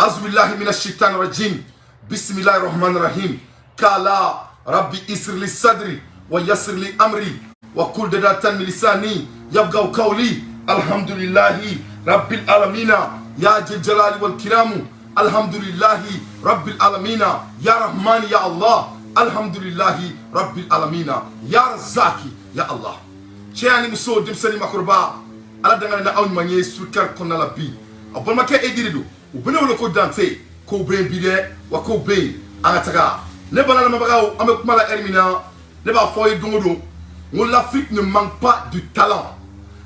Azbillahi minash shaitanir rajim. Bismillahir rahmanir rahim. Kala Rabbi isr li sadri wa yassir li amri wa kul dadatan min lisani yafqahu qawli. Alhamdulillahi rabbil alamina ya jal jalali wal kiramu. Alhamdulillahi rabbil alamina ya rahman ya Allah. Alhamdulillahi rabbil alamina ya razaki ya Allah. Cheyani muso dimsani makurba ala dangana na awni manye sukar konala bi abon make edirido ubene wolo ko dante ko be bide wa ko be anataga ne bana na mabagaw ame kumala ermina ne ba foy dongodo l'Afrique ne manque pas du talent.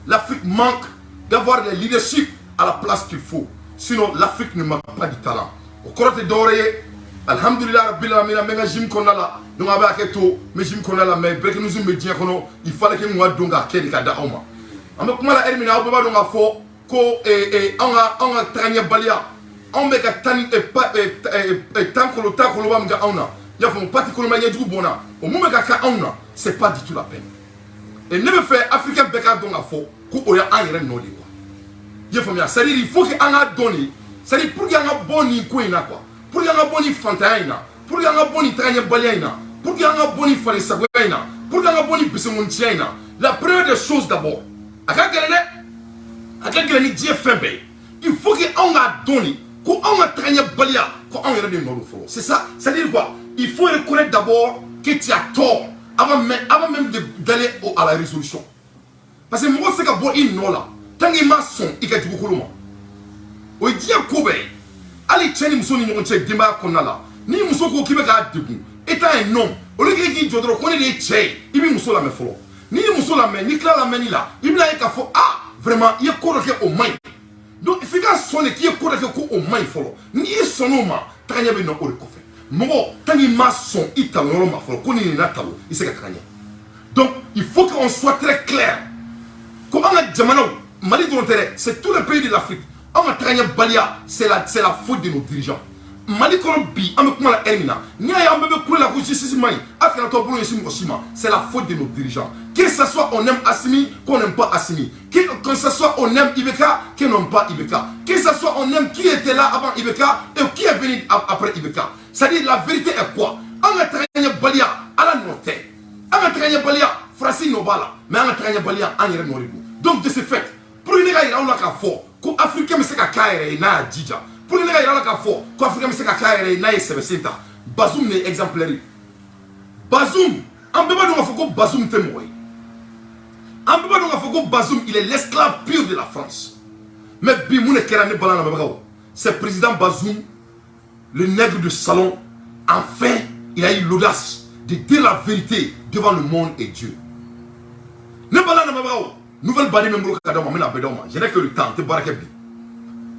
L'Afrique manque d'avoir le leadership à la place qu'il faut. Sinon l'Afrique ne manque pas du talent. Au korote doré alhamdulillah rabbil alamin menga jim konala donc aba keto me jim konala me brek nous me dien kono il fallait que moi donga kedi kada oma ame kumala ermina oba donga fo ko anga tanya balia on be ka tani e tankolo bamga auna ya fo pati kono manya du bona o mu me ka auna c'est pas du tout la peine et ne me fait africain beka donga fo ko oya anire no li quoi ya fo ya c'est il faut que anga doni c'est pour que anga boni ko ina quoi pour que anga boni fantaina pour que anga boni tanya baliaina pour que anga boni fale sagoina pour que anga boni bisemuntiaina la première des choses d'abord ni Dieu fait bien. Il faut que on a donné, qu'on a traîné balia, qu'on a regardé nos faux. C'est ça. Ça veut dire quoi? Il faut reconnaître d'abord que tu as tort avant même d'aller à la résolution. Parce que moi c'est que bon il non là. Tant qu'il m'a son, il a dit beaucoup de moi. Au dia kobe, allez tiens muso ni on tient débat qu'on a là. Ni muso ko kibe ka debu. Étant un homme, au lieu que jodro connaît les tchè, il bi muso la me folo. Ni muso la me, ni kla la me ni là. Il bla ka fo ah vraiment il y a quoi au moins donc il faut que sonne qui est quoi au moins follow ni son nom tanya be no ko fait mo tangi ma son italo ma follow ko ni na talo il s'est gagné donc il faut qu'on soit très clair comment la jamano mali de l'intérêt c'est tout le pays de l'Afrique on a tanya balia c'est la faute de nos dirigeants mali bi am ko la ermina nya ya mbebe ko la justice mai akana to bolo yesi osima c'est la faute de nos dirigeants que ce soit on aime Assimi qu'on n'aime pas Assimi que ce soit on aime Ibeka qu'on n'aime pas Ibeka que ce soit on aime qui était là avant Ibeka et qui est venu après Ibeka c'est-à-dire la vérité est quoi on a traîné balia à la note on a traîné balia Francine Nobala mais on a traîné balia en yere noribu donc de ce fait pour une gars il a on a ka fort ko africain mais c'est ka kaire na djija pour les gars il a la fort ko africain mais c'est ka kaire na yesebesenta Bazoum est exemplaire Bazoum on peut pas donc faut que Bazoum témoin en peut pas donc faut que Bazoum il est l'esclave pur de la France mais bimoune kerane balana babao c'est président Bazoum le nègre de salon enfin il a eu l'audace de dire la vérité devant le monde et Dieu ne balana babao nouvelle bani même kadama mena bedoma je n'ai que le temps te barakebi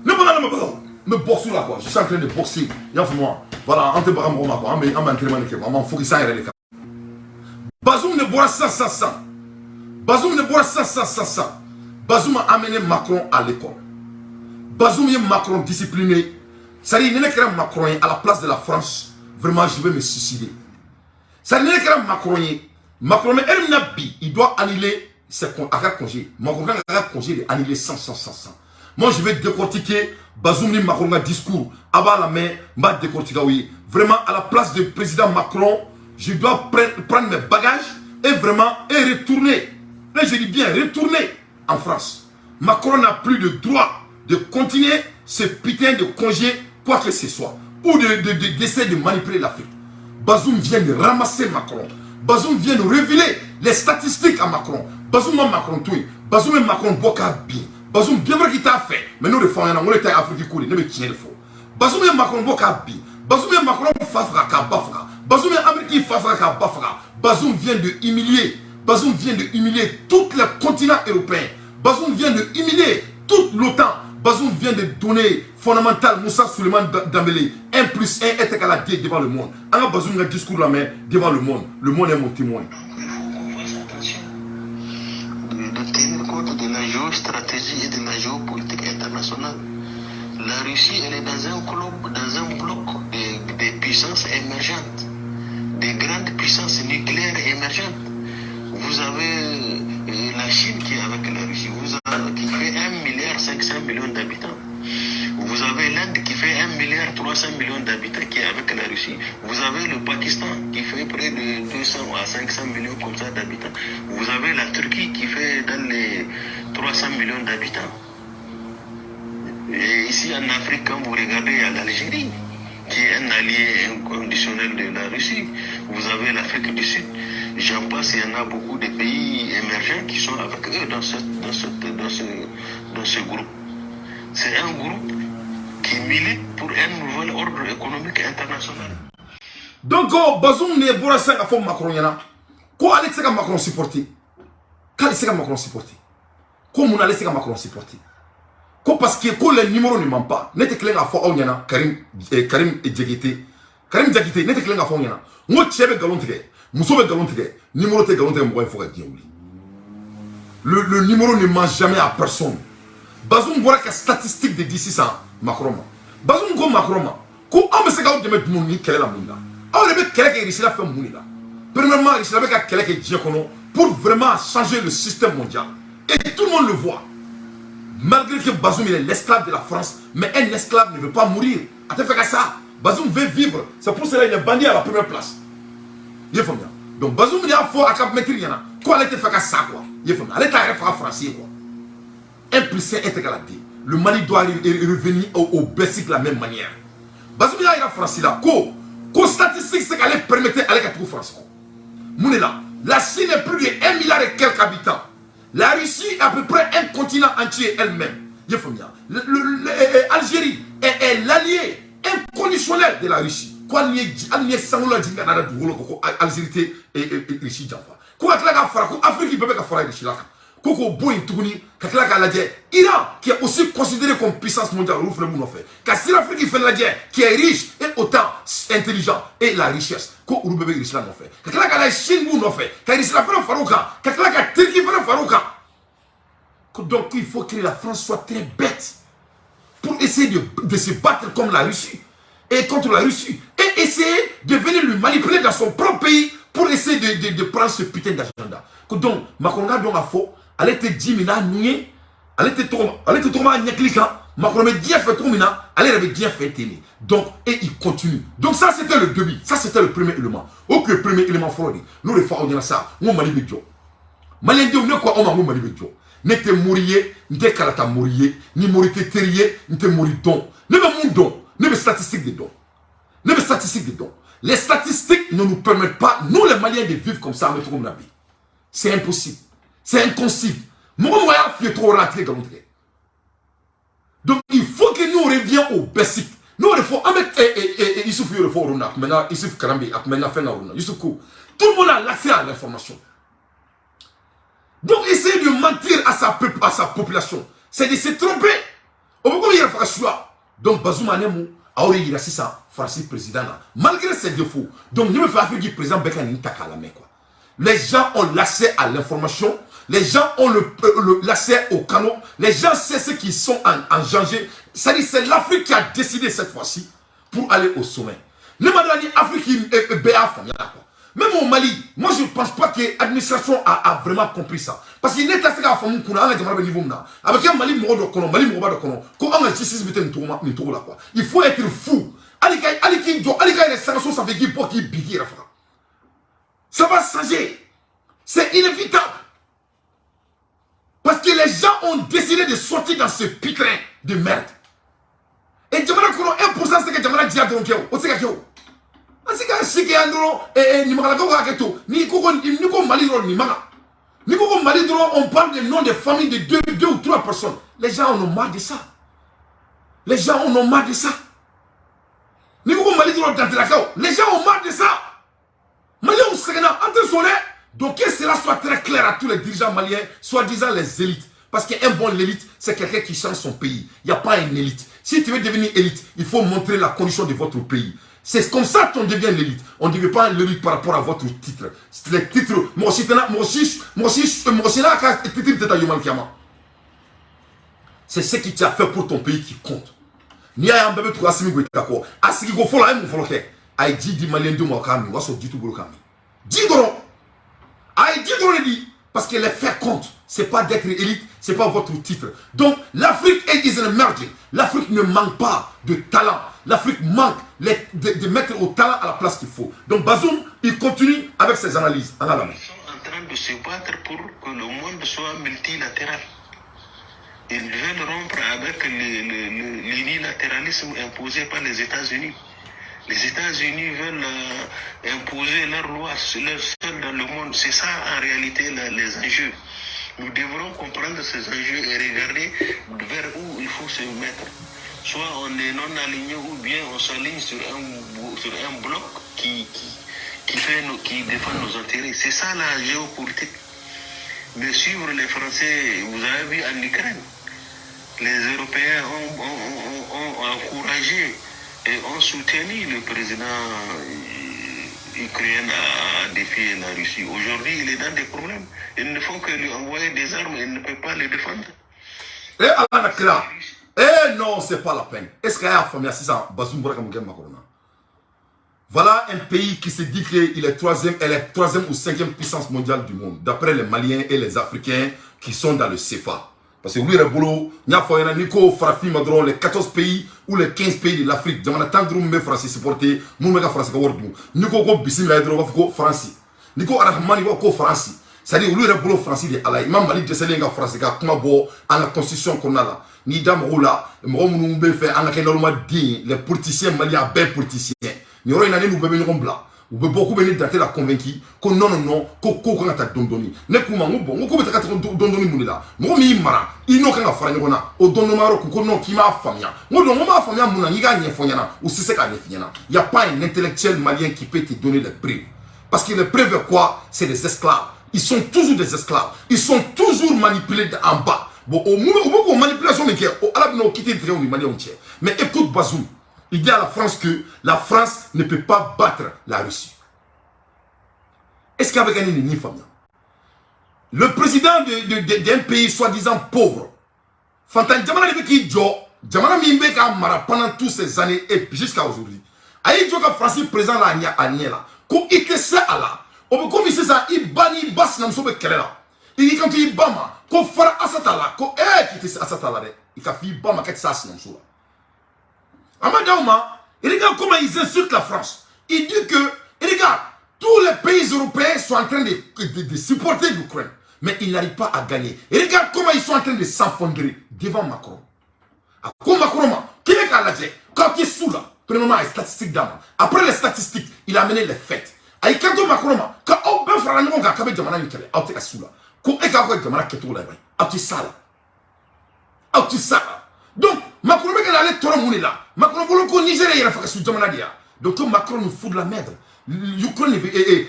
ne balana babao me boxe là quoi je suis en train de boxer il y a moi voilà en te baram roma quoi en entraînement que moi faut qu'il s'aille les cas Bazoum ne boit ça Bazoum ne boit ça Bazoum a amené Macron à l'école Bazoum est Macron discipliné ça dit il n'est qu'un Macron à la place de la France vraiment je vais me suicider ça n'est qu'un Macron mais il doit annuler ses congés Macron a congé annuler 100 moi je vais décortiquer Bazoum ni Macron un discours avant la main m'a décortiqué oui vraiment à la place du président Macron je dois prendre mes bagages et vraiment retourner là je dis bien retourner en France Macron n'a plus de droit de continuer ce putain de congé quoi que ce soit ou d'essayer de manipuler l'Afrique Bazoum vient de ramasser Macron Bazoum vient de révéler les statistiques à Macron Bazoum a Macron tout Bazoum et Macron boka bien Bazoum bien vrai qu'il t'a fait mais nous le faisons on était Afrique cool ne me tient le faux Bazoum et Macron boka bien Bazoum et Macron fafra ka bafra Bazoum et Amérique fafra ka bafra Bazoum vient de humilier tous les continents européens Bazoum vient de humilier toute l'OTAN Bazoum vient de donner fondamental Moussa Souleymane Dembélé 1 plus 1 est égal à 2 devant le monde on a Bazoum un discours la main devant le monde est mon témoin de tenir compte de la géostratégie et de la géopolitique internationale. La Russie, elle est dans un bloc des puissances émergentes, des grandes puissances nucléaires émergentes. Vous avez la Chine qui est avec la Russie, qui fait 1,5 milliard d'habitants. Vous avez l'Inde qui fait 1,5 milliard 300 millions d'habitants qui est avec la Russie. Vous avez le Pakistan qui fait près de 200 à 500 millions comme ça d'habitants. Vous avez la Turquie qui fait dans les 300 millions d'habitants. Et ici en Afrique, quand vous regardez à l'Algérie, qui est un allié inconditionnel de la Russie, vous avez l'Afrique du Sud. J'en passe, il y en a beaucoup de pays émergents qui sont avec eux dans ce groupe. C'est un groupe qui milite pour un nouvel ordre économique international. Donc, Bazoum ne bora sa ka fo Macron yana. Ko ale se ka Macron supporter. K'ale se ka Macron supporter. Ko mun ale se ka Macron supporter. Ko parce que ko le numéro ne ment pas. Ne te kelen ka fo aw yana Karim Diakité. Karim Diakité ne te kelen ka fo yana. Ngo chebe galon tigɛ. Muso be galon tigɛ. Numéro te galon tigɛ mo ko fo ka diɲɛ wuli. Le numéro ne ment jamais à personne. Bazoum bora ka statistique de d'ici ça Macron. Bazoum ko Macron. Ko on me se ka dɛmɛ dumu ni kɛlɛ la mun na. On ne peut réussir à faire mourir là. Premièrement, réussir avec quelqu'un qui pour vraiment changer le système mondial. Et tout le monde le voit. Malgré que Bazoum est l'esclave de la France, mais un esclave ne veut pas mourir. À te faire ça, Bazoum veut vivre. C'est pour cela qu'il est banni à la première place. Il est bien. Donc Bazoum il a fort à cap mettre rien. Quoi elle te fait ça quoi. Il est bien. Elle est à français quoi. 1 plus 1 est égal à 2. Le Mali doit revenir au basique de la même manière. Bazoum il a français là. Quoi? Qu'aux statistiques, c'est qu'elle permettait d'aller à tout France. Mounela, la Chine est plus de 1 milliard et quelques habitants. La Russie est à peu près un continent entier elle-même. L'Algérie est l'allié inconditionnel de la Russie. Quoi, l'Algérie et Russie. Quoi, l'Afrique peut faire la Russie. Koko Boyin Tougouni, Iran qui est aussi considéré comme puissance mondiale, car si l'Afrique fait la guerre, qui est riche et autant intelligent, et la richesse, que l'Islam fait. La Chine fait, car l'Islam fait le Farouka, car la Turquie fait le Farouka. Donc il faut que la France soit très bête pour essayer de se battre comme la Russie et contre la Russie et essayer de venir lui manipuler dans son propre pays pour essayer de prendre ce putain d'agenda. Donc Macron a donc à faux. Elle était dit mina nié, elle était trop mal nyakilika, Macron avait bien fait trop mina, elle avait bien fait télé. Donc et il continue. Donc ça c'était le début, ça c'était le premier élément. Ok, le premier élément fort. Nous les fois on dit ça, on m'a dit bio. Malien dit on quoi on m'a dit bio. N'était mourier, n'était kalata mourier, ni morité terrier, n'était mourir don. Ne me mon don, ne me statistiques de don, ne me statistiques de don. Les statistiques ne nous permettent pas, nous les Maliens, de vivre comme ça, comme la vie. C'est impossible. C'est inconcible. Donc il faut que nous revions au basic. Nous il faut Youssouf maintenant Youssouf Karambi, maintenant Youssouf Kou. Tout le monde a l'accès à l'information. Donc essayer de mentir à sa population, c'est de se tromper. Donc Bazoum Anemou a eu la Francis président malgré ses défauts. Donc nous me faisons Afrique président Bekani Taka la main quoi. Les gens ont l'accès à l'information. Les gens ont l'accès au canon. Les gens savent ce qui sont en danger. C'est l'Afrique qui a décidé cette fois-ci pour aller au sommet. Ne m'a dit Afrique même au Mali, moi je ne pense pas que l'administration a vraiment compris ça. Parce qu'il n'est pas ce qu'il a fait avec un Mali il faut être fou. Ça va changer. C'est inévitable. Parce que les gens ont décidé de sortir dans ce pitrin de merde. Et Djamana Kono, 1% c'est que Djamana Dia Donkeo. Otsekakeo. Asika Shike Andro, Nimakalago Raketo. Niko Mali Nimaga. Niko Mali on parle des noms des familles de 2 ou 3 personnes. Les gens en ont marre de ça. Les gens en ont marre de ça. Niko Mali Dantelakao. Les gens ont marre de ça. Maliens ont entre solaire. Donc que cela soit très clair à tous les dirigeants maliens, soi-disant les élites. Parce qu'un bon élite, c'est quelqu'un qui change son pays. Il n'y a pas une élite. Si tu veux devenir élite, il faut montrer la condition de votre pays. C'est comme ça qu'on devient l'élite. On ne devient pas l'élite par rapport à votre titre. Les titres, c'est ce qui t'a fait pour ton pays qui compte. Ni a un bébé trop assimi d'accord. Asiki go fola mon foloke. Aïdi di malien de moi kami, waso di tout bolo kami. Di doron. Aïdi doron di Parce que les faits comptent. Ce n'est pas d'être élite, ce n'est pas votre titre. Donc, l'Afrique is an emerging. L'Afrique ne manque pas de talent. L'Afrique manque de mettre au talent à la place qu'il faut. Donc, Bazoum, il continue avec ses analyses. Ils sont en train de se battre pour que le monde soit multilatéral. Ils veulent rompre avec l'unilatéralisme imposé par les États-Unis. Les États-Unis veulent imposer leurs lois, leurs seuls dans le monde. C'est ça en réalité les enjeux. Nous devrons comprendre ces enjeux et regarder vers où il faut se mettre. Soit on est non aligné ou bien on s'aligne sur un bloc qui défend nos intérêts. C'est ça la géopolitique. De suivre les Français, vous avez vu en Ukraine, les Européens ont encouragé et ont soutenu le président ukrainien à défier la Russie. Aujourd'hui, il est dans des problèmes. Ils ne font que lui envoyer des armes, il ne peut pas les défendre. Et Alain Kla, eh non, c'est pas la peine. Est-ce qu'il y a une famille assise à Bazoum Bourakamouken Makorona? Voilà un pays qui se dit qu'il est troisième ou cinquième puissance mondiale du monde, d'après les Maliens et les Africains qui sont dans le CFA. Parce que oui, les 14 pays ou les 15 pays de l'Afrique, dans le temps de nous français supporter, nous sommes français qui ont nous sommes français. Nous sommes français. C'est-à-dire que nous sommes français de Allah. Imam Malik de Sénégal français, comme à la constitution qu'on a là. Ni d'am là, nous fait les politiciens maliens, les politiciens. Nous avons beaucoup de la convaincu que non, qu'on a dondoni. Ne comment bon, on a dondoni mounila. Moi, mara, il n'a qu'à faire une au donnomaro qu'on a qui m'a famille. Moi, on m'a famille mouna, il gagne fonyana, ou c'est ça qu'il il n'y a pas un intellectuel malien qui peut te donner les preuves. Parce que les preuves, quoi, c'est des esclaves. Ils sont toujours des esclaves. Ils sont toujours manipulés en bas. Bon, au moment où manipulation, mais écoute, Bazoum. Il dit à la France que la France ne peut pas battre la Russie. Est-ce qu'avec un ennemi famille? Le président d'un pays soi-disant pauvre, Fantan Djamana qui jo, Djamana Mimbeka Mara pendant toutes ces années et jusqu'à aujourd'hui. Aïe Djoka France présent là à Niela. Quand il était ça là, on peut comme ça, il bani basse nam sobe kelela. Il dit quand il bama, qu'on fera asatala, qu'on qui était asatala, il a fait bama qu'est-ce ça nam sobe. Amadaouma, il regarde comment ils insultent la France. Il dit que, il regarde, tous les pays européens sont en train de supporter l'Ukraine. Mais ils n'arrivent pas à gagner. Et regarde comment ils sont en train de s'enfondrer devant Macron. Comme Macron, qui est à la quand il est sous là, premièrement, les statistiques d'âme. Après les statistiques, il a amené les faits. Et quand Macron, quand on peut faire un nom, quand on peut faire un nom, quand on peut faire un nom, quand on peut faire un nom, quand on peut faire un nom. Donc, Macron allait tout le monde là. Macron voulait Niger il a fait ce que donc Macron nous fout de la merde. L'Ukraine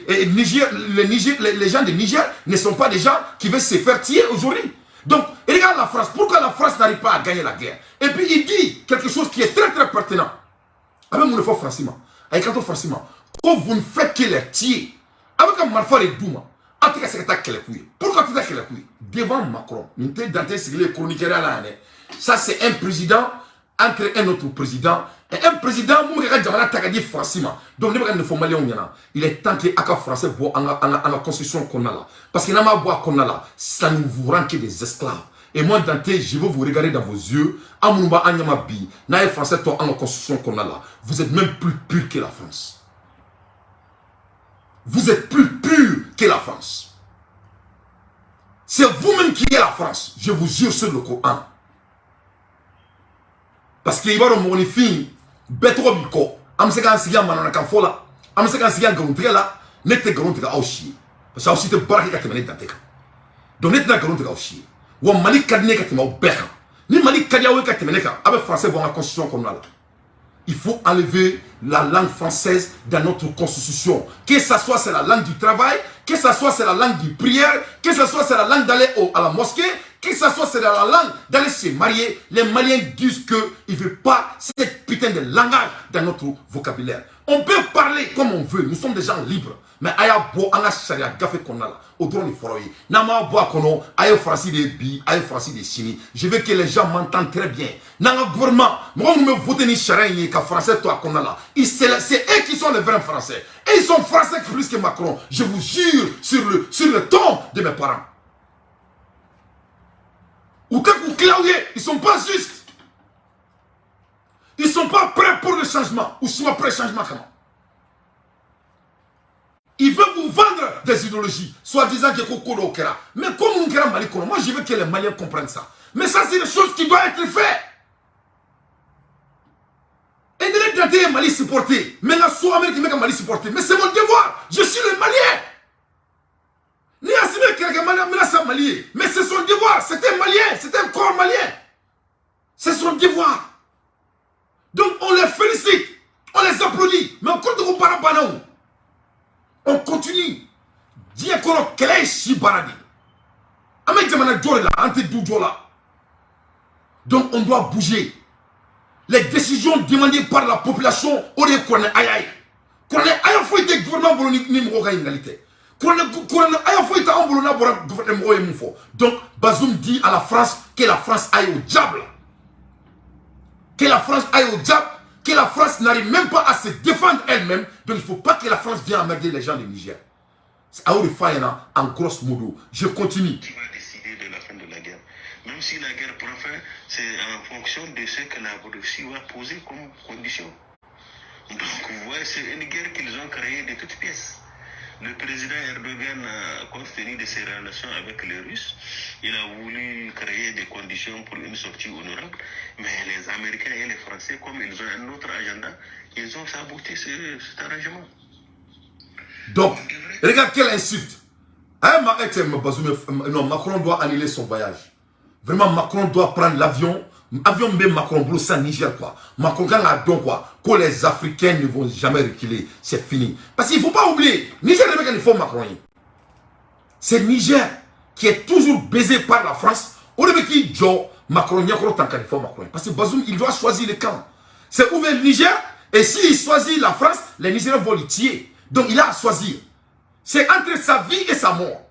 et les gens de Niger ne sont pas des gens qui veulent se faire tuer aujourd'hui. Donc, regarde la France. Pourquoi la France n'arrive pas à gagner la guerre? Et puis il dit quelque chose qui est très très pertinent. Avec mon effort franchement, avec un franchement, quand vous ne faites que les tuer, avec un malfait et Douma, en tout cas c'est que les couilles. Pourquoi tu as que les couilles? Devant Macron, nous sommes dans les chroniqueurs à l'année. Ça, c'est un président entre un autre président. Et un président, donc il est temps que les Français voient en la constitution qu'on a là. Parce que qu'on a là, ça ne vous rend que des esclaves. Et moi, Dante, je veux vous regarder dans vos yeux. Les Français, en la constitution qu'on a là, vous êtes même plus pur que la France. Vous êtes plus pur que la France. C'est vous-même qui êtes la France. Je vous jure sur le Coran. Parce qu'il va y avoir un film, Betro Biko, Amsegan Sigan Manaka Fola, Amsegan Sigan Gontrela, n'était Gontra Auchi. Parce que aussi te barrer qu'à te mener dans tes cas. Donc n'était pas Gontra Auchi. Ou un Malik Kadne qu'à te mener au bec. Ni Malik Kadiaoué qu'à te mener avec Français pour la constitution qu'on a là. Il faut enlever la langue française dans notre constitution. Que ce soit c'est la langue du travail, que ce soit c'est la langue du prière, que ce soit c'est la langue d'aller à la mosquée, que ce soit c'est la langue d'aller se marier. Les Maliens disent qu'ils ne veulent pas cette putain de langage dans notre vocabulaire. On peut parler comme on veut, nous sommes des gens libres. Mais aya bo anga sharia gafe qu'on a là, au drone foroyi. Nama bo kono, aya français de bi, aya français de chini. Je veux que les gens m'entendent très bien. Nanga gouvernement, moi nous me voter ni sharia ni ka français toi qu'on a là. C'est eux qui sont les vrais français. Et ils sont français plus que Macron. Je vous jure sur le ton de mes parents. Ou quand vous claouez, ils ne sont pas justes. Ils ne sont pas prêts pour le changement. Ou soit prêts au changement comment? Ils veulent vous vendre des idéologies, soi-disant que Kokoro Okera. Mais comme on Okera Mali, moi je veux que les Maliens comprennent ça. Mais ça, c'est des choses qui doivent être faites. Et de l'être Mali supporté. Mais la soi américaine Mali supporté. Mais c'est mon devoir. Je suis le Malien. Ni assimilé quelqu'un malien. Mais c'est son devoir. C'est un Malien. C'est un corps malien. C'est son devoir. Donc on les félicite. On les applaudit. Mais on continue par rapport. On continue. Dieu qu'on a quel est baradi. Avec Jamana Djorla, Ante Doudjola. Donc on doit bouger. Les décisions demandées par la population, on est qu'on est aïe. Qu'on est aïe, faut être gouvernement pour nous égalité. Qu'on est aïe, faut être en boulot pour gouvernement. Donc Bazoum dit à la France que la France aille au diable. Que la France aille au diable. Que la France n'arrive même pas à se défendre elle-même. Donc il ne faut pas que la France vienne emmerder les gens du Niger. C'est à eux de faire en grosso modo. Je continue. Qui va décider de la fin de la guerre. Même si la guerre prend fin, c'est en fonction de ce que la Russie va poser comme condition. Donc vous voyez, c'est une guerre qu'ils ont créée de toutes pièces. Le président Erdogan, compte tenu de ses relations avec les Russes, il a voulu créer des conditions pour une sortie honorable. Mais les Américains et les Français, comme ils ont un autre agenda, ils ont saboté cet arrangement. Donc, regarde quelle insulte. Macron doit annuler son voyage. Vraiment, Macron doit prendre l'avion. Avion B, Macron, boulot, ça, Niger, quoi. Macron, quand a donc quoi, que les Africains ne vont jamais reculer. C'est fini. Parce qu'il ne faut pas oublier, Niger, les mecs, il faut Macron. C'est Niger qui est toujours baisé par la France. Au lieu qui dit Macron, il y a encore tant qu'il faut Macron. Parce que Bazoum, il doit choisir le camp. C'est ouvert le Niger. Et s'il choisit la France, les Nigériens vont le tuer. Donc il a à choisir. C'est entre sa vie et sa mort.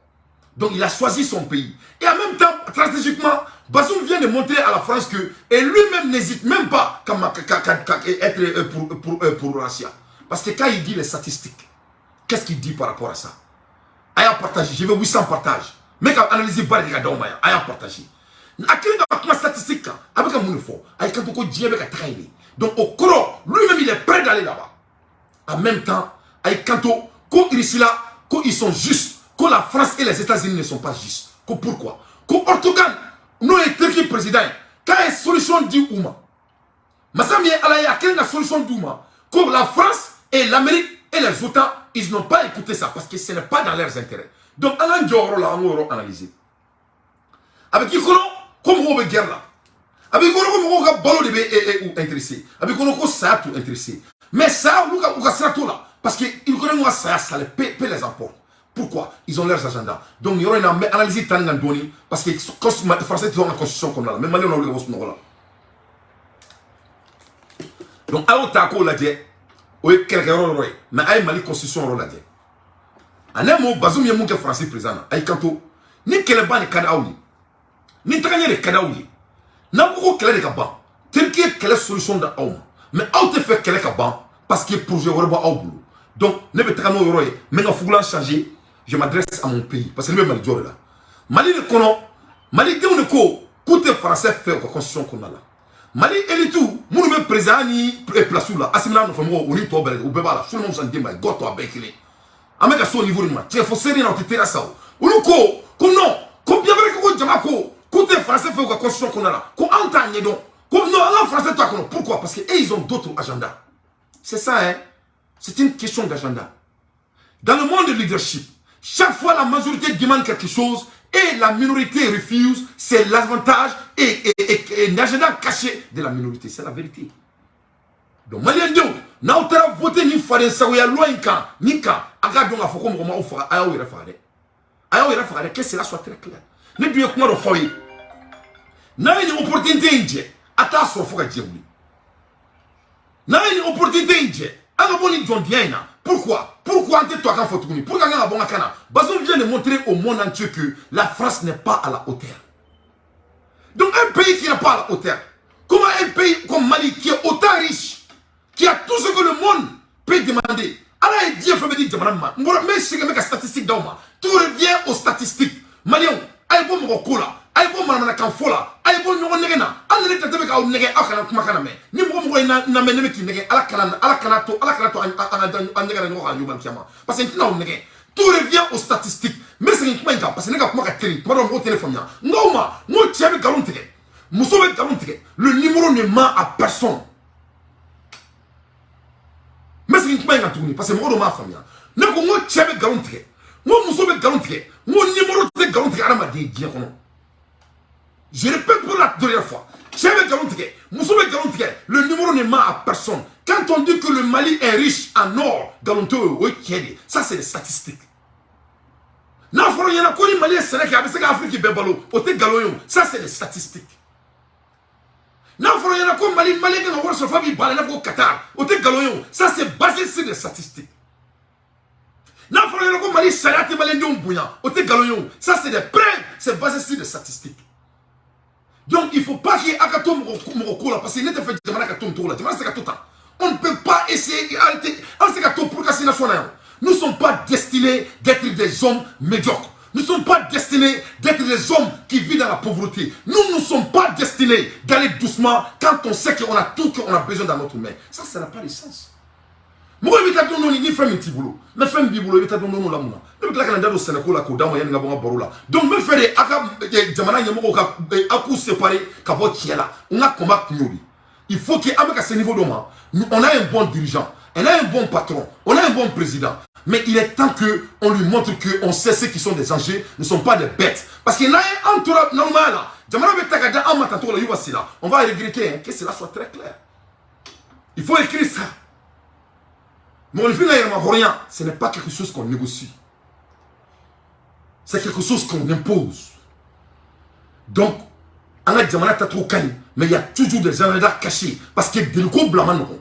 Donc il a choisi son pays. Et en même temps, stratégiquement, Bazoum vient de montrer à la France que, et lui-même n'hésite même pas à être pour Russia. Parce que quand il dit les statistiques, qu'est-ce qu'il dit par rapport à ça? Aya partager, je veux 800 partages. Mais quand analyser Barry Gadomaya, Aya partager. Avec ma statistique, avec un monde fort, avec un peu de donc au coro, lui-même il est prêt d'aller là-bas. En même temps, avec Kanto, quand ils sont justes, que la France et les États-Unis ne sont pas justes. Pourquoi? Que Portugal, nous les Turquie président, quand il y a une solution d'Ouma, Massami Alaya, quelle est la solution d'Ouma? Que la France et l'Amérique et les OTAN, ils n'ont pas écouté ça parce que ce n'est pas dans leurs intérêts. Donc, Alain Dioro, là, on va analyser. Avec qui, comme on veut guerre là, avec qui, on va ballon de intéressé, avec qui, on va ça tout intéressé. Mais ça, on va ça tout là, parce qu'ils connaissent ça, ça les emporte. Pourquoi? Ils ont leurs agendas. Donc, il y aura une analyse tant d'Andoni, parce que les Français ont la constitution comme là. Même Mali, on a eu le là. Donc, à Otako, l'a dit, oui, quelques erreurs, mais à Mali, constitution, on l'a dit. En un mot, Bazoum, il y a mon français présent. Aïe, Kanto, ni quel ban de Kadaoui, ni Tragné de Kadaoui, n'a pas quel est le ban. Tel qu'il y a quelle solution dans Aoum. Mais Aoum te fait quel est le ban, parce qu'il y a projet, on va au boulot. Donc, ne me traînons au royaume, mais il faut changer. Je m'adresse à mon pays. Parce que le même Mali là. Mali ne connaît. Mali de ko. Côté français fait la constitution qu'on a là. Mali et tout. Mon même président ni place là. Asimila nous faisons au niveau de ou beba là. Tout le monde s'en dit mais goto avec lui. Avec à son niveau de moi. Tu es forcé de notre terrain ça. Ou nous ko. Comme non. Comme bien vrai que vous jamako. Côté français fait la constitution qu'on a là. Qu'on entend donc. Comme non en français toi qu'on. Pourquoi? Parce que ils ont d'autres agendas. C'est ça hein. C'est une question d'agenda. Dans le monde de leadership. Chaque fois la majorité demande quelque chose et la minorité refuse, c'est l'avantage et l'agenda caché de la minorité. C'est la vérité. Donc, Malien Dieu, n'a pas voté ni Fadé Saouya loin ni quand, Agadon a fait comme on a Ayo Irafare. Ayo Irafare, que cela soit très clair. Ne lui comment le foyer. N'a une opportunité indienne, attends sur Foga Djembi. N'a une opportunité indienne. Pourquoi? Pourquoi toi quand faut tourner? Pourquoi quand bon kana? Bazoum vient de montrer au monde entier que la France n'est pas à la hauteur. Donc un pays qui n'est pas à la hauteur, comment un pays comme Mali qui est autant riche, qui a tout ce que le monde peut demander, alors il dit faut me dire mais c'est que les statistiques d'Oma, tout revient aux statistiques. Malien, aïe bon mon cola, aïe Aïbo Manamana Kanfola, Aïbo Nyogonegena, Alé Tateka ou Nege Akana Makaname, Nimbo Namene qui nege Alakanato, Anegana Yuban Kiama. Parce que là, tout revient aux statistiques. Mais c'est une point, parce que les gars, moi, au téléphone, non, moi, tu as garanté. Moussoube garanté. Le numéro ne ment à personne. Mais c'est une point à tourner, parce que moi, ma famille, ne moi, tu as garanté. Moi, Moussoube garanté. Mon numéro est garanté à la dire. Je répète pour la dernière fois. Tu as garanté. Moussoube garanté. Le numéro ne ment à personne. Quand on dit que le Mali est riche en or, garanté, oui, ça, c'est les statistiques. Il y a un Mali Sénégal, avec l'Afrique Bébalo, ça c'est les statistiques. Il y a un Mali qui a au Qatar, ça c'est basé sur les statistiques. Il y a un Mali ça c'est des preuves, c'est basé sur les statistiques. Donc il ne faut pas qu'il y ait Akato Moroko là, parce qu'il n'est pas fait de on ne peut pas essayer pour casser la nationale. Nous ne sommes pas destinés d'être des hommes médiocres. Nous ne sommes pas destinés d'être des hommes qui vivent dans la pauvreté. Nous ne sommes pas destinés d'aller doucement quand on sait qu'on a tout qu'on a besoin dans notre main. Ça n'a pas de sens. Moi, je vais te donner un petit boulot. Mais fais un petit boulot, je vais te donner un boulot. Je vais te donner un Sénégal, donc, je vais faire des accords séparés. Il faut qu'à ce niveau de moi, on a un bon dirigeant, on a un bon patron, on a un bon président. Mais il est temps qu'on lui montre qu'on sait ceux qui sont des enjeux, ne sont pas des bêtes. Parce qu'il y a un entourage normal là. On va regretter que cela soit très clair. Il faut écrire ça. Mais ce n'est pas quelque chose qu'on négocie. C'est quelque chose qu'on impose. Donc, mais il y a toujours des agendas cachés. Parce que Delgo Blamanon.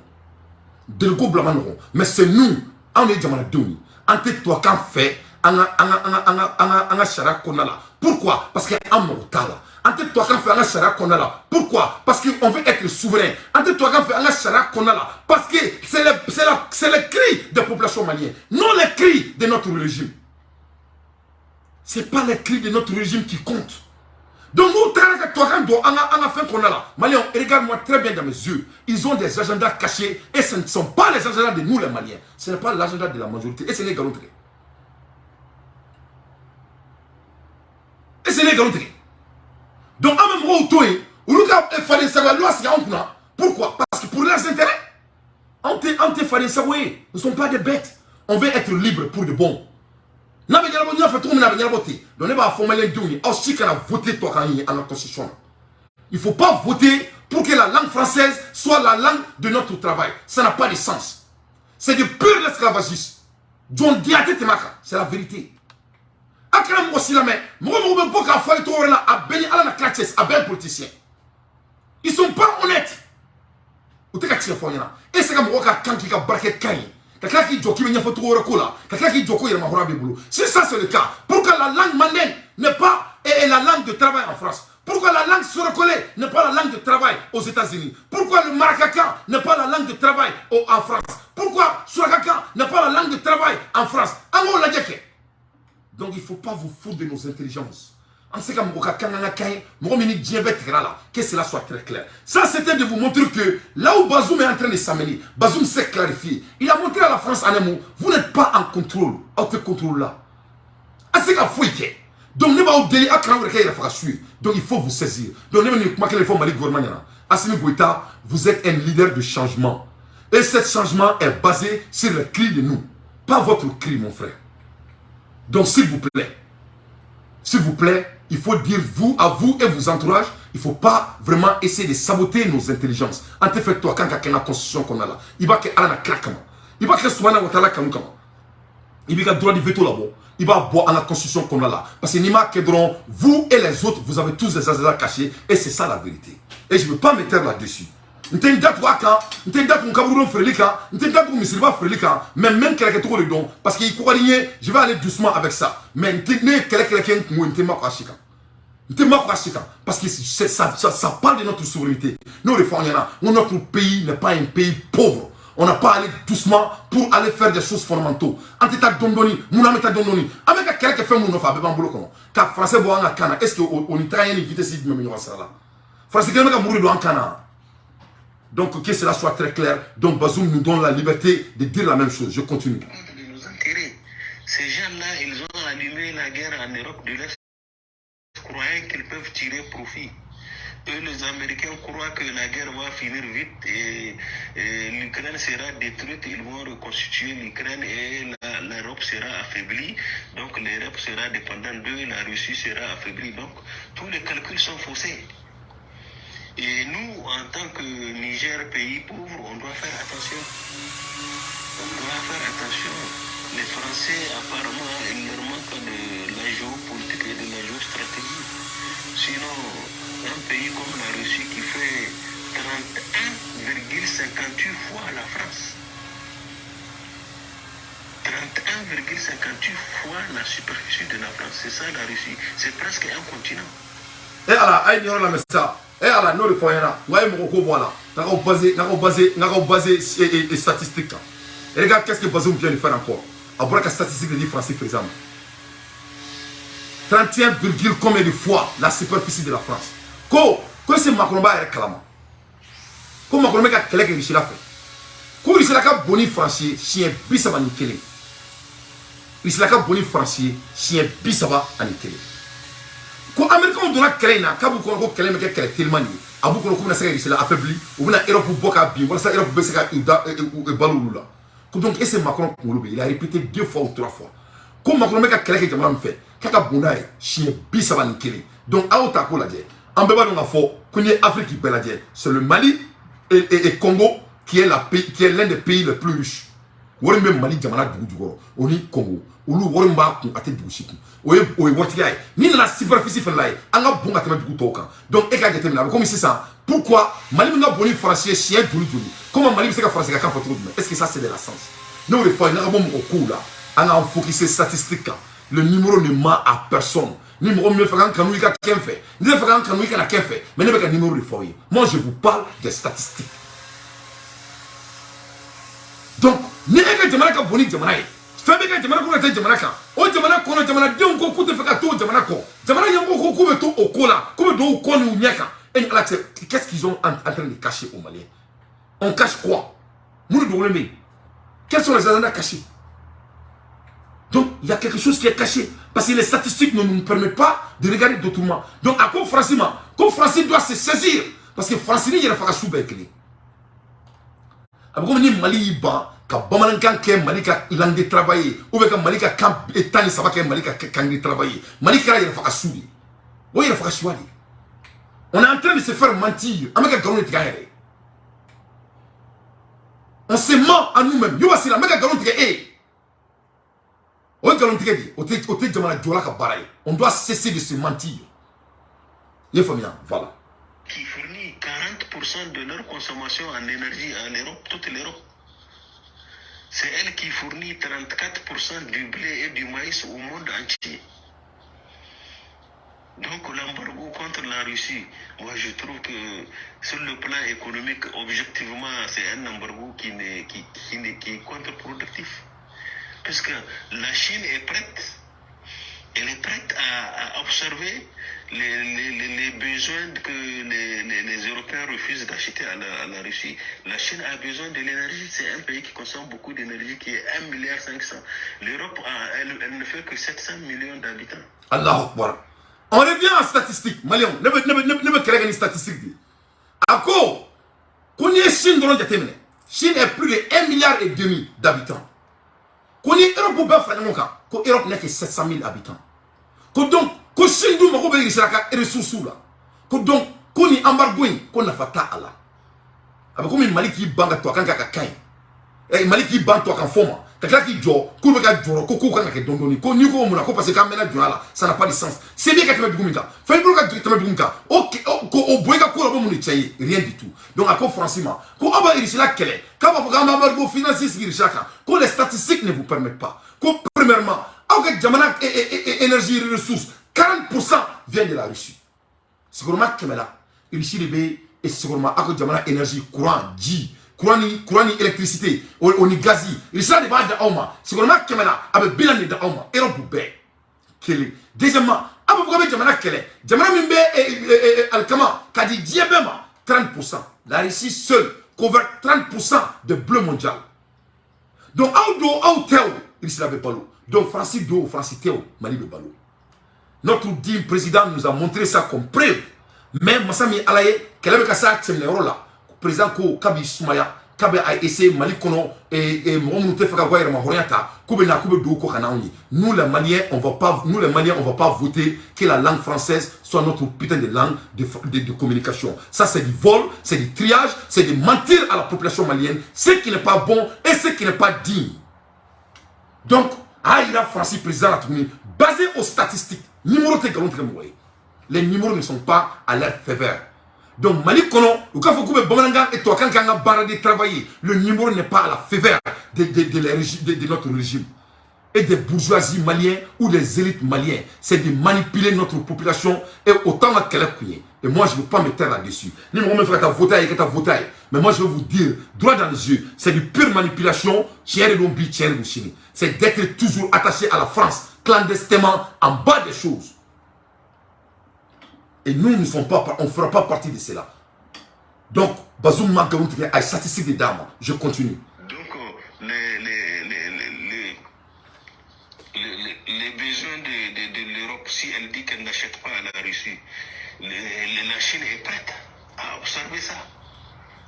Mais c'est nous. On est Djamana Douni. On est toi qu'en fait. On a Chara Konala. Pourquoi? Parce qu'il y a un mortal. On est toi qu'en fait. On a Chara Konala. Pourquoi? Parce qu'on veut être souverain. On est toi qu'en fait. On a Chara Konala. Parce que c'est le cri des populations maliennes. Non les cris de notre régime. Ce n'est pas les cris de notre régime qui comptent. Donc, nous, Maliens, regarde-moi très bien dans mes yeux. Ils ont des agendas cachés et ce ne sont pas les agendas de nous, les Maliens. Ce n'est pas l'agenda de la majorité. Et c'est les galanteries. Donc, à même moment, pourquoi? Parce que pour leurs intérêts, nous ne sommes pas des bêtes. On veut être libre pour de bon. Donc, il ne faut pas voter pour que la langue française soit la langue de notre travail. Ça n'a pas de sens. C'est du pur esclavagisme. C'est la vérité. Ils ne sont pas honnêtes. Et c'est comme si ça c'est le cas, pourquoi la langue malienne n'est pas la langue de travail en France? Pourquoi la langue sorokole n'est pas la langue de travail aux États-Unis? Pourquoi le maracaka n'est pas la langue de travail en France? Pourquoi Surakaka n'est pas la langue de travail en France? Donc il ne faut pas vous foutre de nos intelligences. Que cela soit très clair. Ça, c'était de vous montrer que là où Bazoum est en train de s'amener, Bazoum s'est clarifié. Il a montré à la France en un mot, vous n'êtes pas en contrôle. Contrôle là. Donc, il faut vous saisir. Donc, vous êtes un leader de changement. Et ce changement est basé sur le cri de nous. Pas votre cri, mon frère. Donc, s'il vous plaît, il faut dire à vous et vos entourages, il ne faut pas vraiment essayer de saboter nos intelligences. En fait, toi, quand il y a la constitution qu'on a là, il va que Allah craquement. Il va que Soumana Watala Kanukama. Il va que droit de veto là-bas. Il va boire à la constitution qu'on a là. Parce que Nima Kedron, vous et les autres, vous avez tous des agendas cachés. Et c'est ça la vérité. Et je ne veux pas me taire là-dessus. Mais même quelqu'un de don parce qu'il croit rien, je vais aller doucement avec ça. Mais parce que ça parle de notre souveraineté. Nous, les Fanyana, notre pays n'est pas un pays pauvre. On n'a pas allé doucement pour aller faire des choses fondamentaux. Antita Dondoni, Mounameta Dondoni. Avec quelqu'un fait mon offre, ben boulot comment? Car français boit en cana, est-ce qu'on y travaille une vitesse de même ça là? Français qui va mourir dans cana. Donc que cela soit très clair. Donc Bazoum nous donne la liberté de dire la même chose. Je continue. De nos intérêts. Ces gens-là, ils ont allumé la guerre en Europe de l'Est, croyant qu'ils peuvent tirer profit. Eux, les Américains croient que la guerre va finir vite et l'Ukraine sera détruite. Ils vont reconstituer l'Ukraine et l'Europe sera affaiblie. Donc l'Europe sera dépendante d'eux, la Russie sera affaiblie. Donc tous les calculs sont faussés. Et nous, en tant que Niger, pays pauvre, on doit faire attention. On doit faire attention. Les Français, apparemment, il leur manque de la géopolitique et de la géostratégie. Sinon, un pays comme la Russie qui fait 31,58 fois la France. 31,58 fois la superficie de la France. C'est ça la Russie. C'est presque un continent. Et alors, aïe, on la met ça. Et alors, nous le faisons là. Ouais, mon coco, voilà. Nous avons basé les statistiques. Et regarde, qu'est-ce que Bazoum vient de faire encore? Après la statistique de français, par exemple. 31, combien de fois la superficie de la France? Quand c'est Macron qui est réclamant. Quand Macron a quelqu'un qui l'a fait. Quand il a boni français, chien bisaba nikelé. Il a boni français, chien bisaba nikelé. Quand les Américains ont donné Kéléna, quand vous avez Kéléna qui est tellement lié, à vous qu'on a affaibli, ou bien l'Europe pour boire bien, voilà ça l'Europe pour baisser et baloula. Donc et c'est Macron il a répété 2 fois ou 3 fois. Quand Macron a Kéléna qui a fait, quand a bonaï, chien bisaba nikelé. Donc à Otako la dit, en bébé on a fort, qu'on est Afrique qui peut la dire, c'est le Mali et Congo qui est l'un des pays les plus riches. On est même Mali, Djamana Dougou, on est Congo. Olu wori mba kun ate busiku oye woti gay ni na superficie fait là anga bunga teme du toka donc e ka jete mina comme c'est ça pourquoi Mali nga boni français chien dulu comment Mali c'est ka français ka fa trop est-ce que ça c'est de la sens nous le fois na bon au coup là anga focus statistique le numéro ne ment à personne numéro mieux fait quand nous ka ken fait ni fait quand nous ka na ken fait mais ne pas numéro de foyer moi je vous parle des statistiques donc ni e ka jamana ka boni jamana femme ka jamana ko ta jamana kan o jamana ko no jamana den ko ku te faka to jamana ko jamana yango ko ku be to o ko la ko be do ko ni nyaka et là qu'est-ce qu'ils ont en train de cacher aux Maliens? On cache quoi? Nous devons le quels sont les agenda cachés? Donc il y a quelque chose qui est caché parce que les statistiques ne nous permettent pas de regarder d'autrement. Donc à quoi Français doit se saisir parce que Français il y a faka soubekli. Après comme Mali ba ka bamanan ke Mali ka langue travailler ou bien ka Mali ka camp etani saba ke Mali ka kangi travailler Mali ka il faut assurer oui il faut assurer on est en train de se faire mentir ameka galon tigare on se ment à nous-mêmes yo wasila ameka galon tigare on galon tigare ote jamana jola ka baray on doit cesser de se mentir les familles voilà qui fournit 40% de leur consommation en énergie à l'Europe, toute l'Europe. C'est elle qui fournit 34% du blé et du maïs au monde entier. Donc l'embargo contre la Russie, moi je trouve que sur le plan économique, objectivement, c'est un embargo qui est contre-productif. Puisque la Chine est prête, elle est prête à observer les besoins que les Européens refusent d'acheter à la Russie. La Chine a besoin de l'énergie. C'est un pays qui consomme beaucoup d'énergie, qui est 1,5 milliard. L'Europe, elle ne fait que 700 millions d'habitants. Allah Akbar. On revient en statistiques. Malion, ne me créez une statistique. À quoi qu'on y est Chine dans le Jatemene. Chine est plus de 1,5 milliard d'habitants. Qu'on y est Europe pour faire mon cas. L'Europe n'est que 700 000 habitants. Donc, ko Chine mako be isaka ressources là. Donc, ko ni embargo ko na fata ala. Aba ko mi Maliki banga to kan ka kai. Mali qui bat toi qu'en forme. Quelqu'un qui joue, qui veut jouer, qui court avec dondoni, qui n'y go mouna, qui passe quand même là, ça n'a pas de sens. C'est bien que tu me dises ça. Fais le cas tu me dises ça. Ok, au bout de quoi on est rien du tout. Donc à quoi franchement, quand on va ici là quel est, quand on va avoir vos financiers qui chacun, quand les statistiques ne vous permettent pas. Quand premièrement, avec Jamana énergie et ressources, 40% vient de la Russie. C'est vraiment que là, Russie et segurement avec Jamana énergie courant J. Courant électricité, on y gazi. Il s'est débat de Auma. C'est vraiment que là, avec bilan de Auma, et on peut. Deuxièmement, Alkama, Kadi Diabema, 30%. La Russie seule couvre 30% de bleu mondial. Donc, il se l'avait pas l'eau. Donc, Francis Do, Francis Théo, Mali de Balo. Notre digne président nous a montré ça comme preuve. Mais Massami Alaye, qu'elle avait cassé le rôle là. Président Ko Kabi Soumaya, Kabe a essayé Mali Kono et Momoute Fakagoyer Mahoriata, Koube na Koube Doko Kanaouni. Nous les Maliens, on va pas voter que la langue française soit notre putain de langue de communication. Ça c'est du vol, c'est du triage, c'est de mentir à la population malienne, ce qui n'est pas bon et ce qui n'est pas digne. Donc, Aïra Francis président Atoumi, basé aux statistiques, numéro les numéros ne sont pas à leur faveur. Donc, Mali Kono, et toi, quand on a barré de travailler, le numéro n'est pas à la faveur de notre régime. Et des bourgeoisies maliens ou des élites maliens, c'est de manipuler notre population et autant qu'elle est couillée. Et moi, je ne veux pas me taire là-dessus. Ni me faire ta votaille, mais moi, je veux vous dire, droit dans les yeux, c'est de pure manipulation, c'est d'être toujours attaché à la France, clandestinement, en bas des choses. Et nous, on ne fera pas partie de cela. Donc, Bazoum Magaoun a statistique des dames. Je continue. Donc, les besoins de l'Europe, si elle dit qu'elle n'achète pas à la Russie, la Chine est prête à observer ça.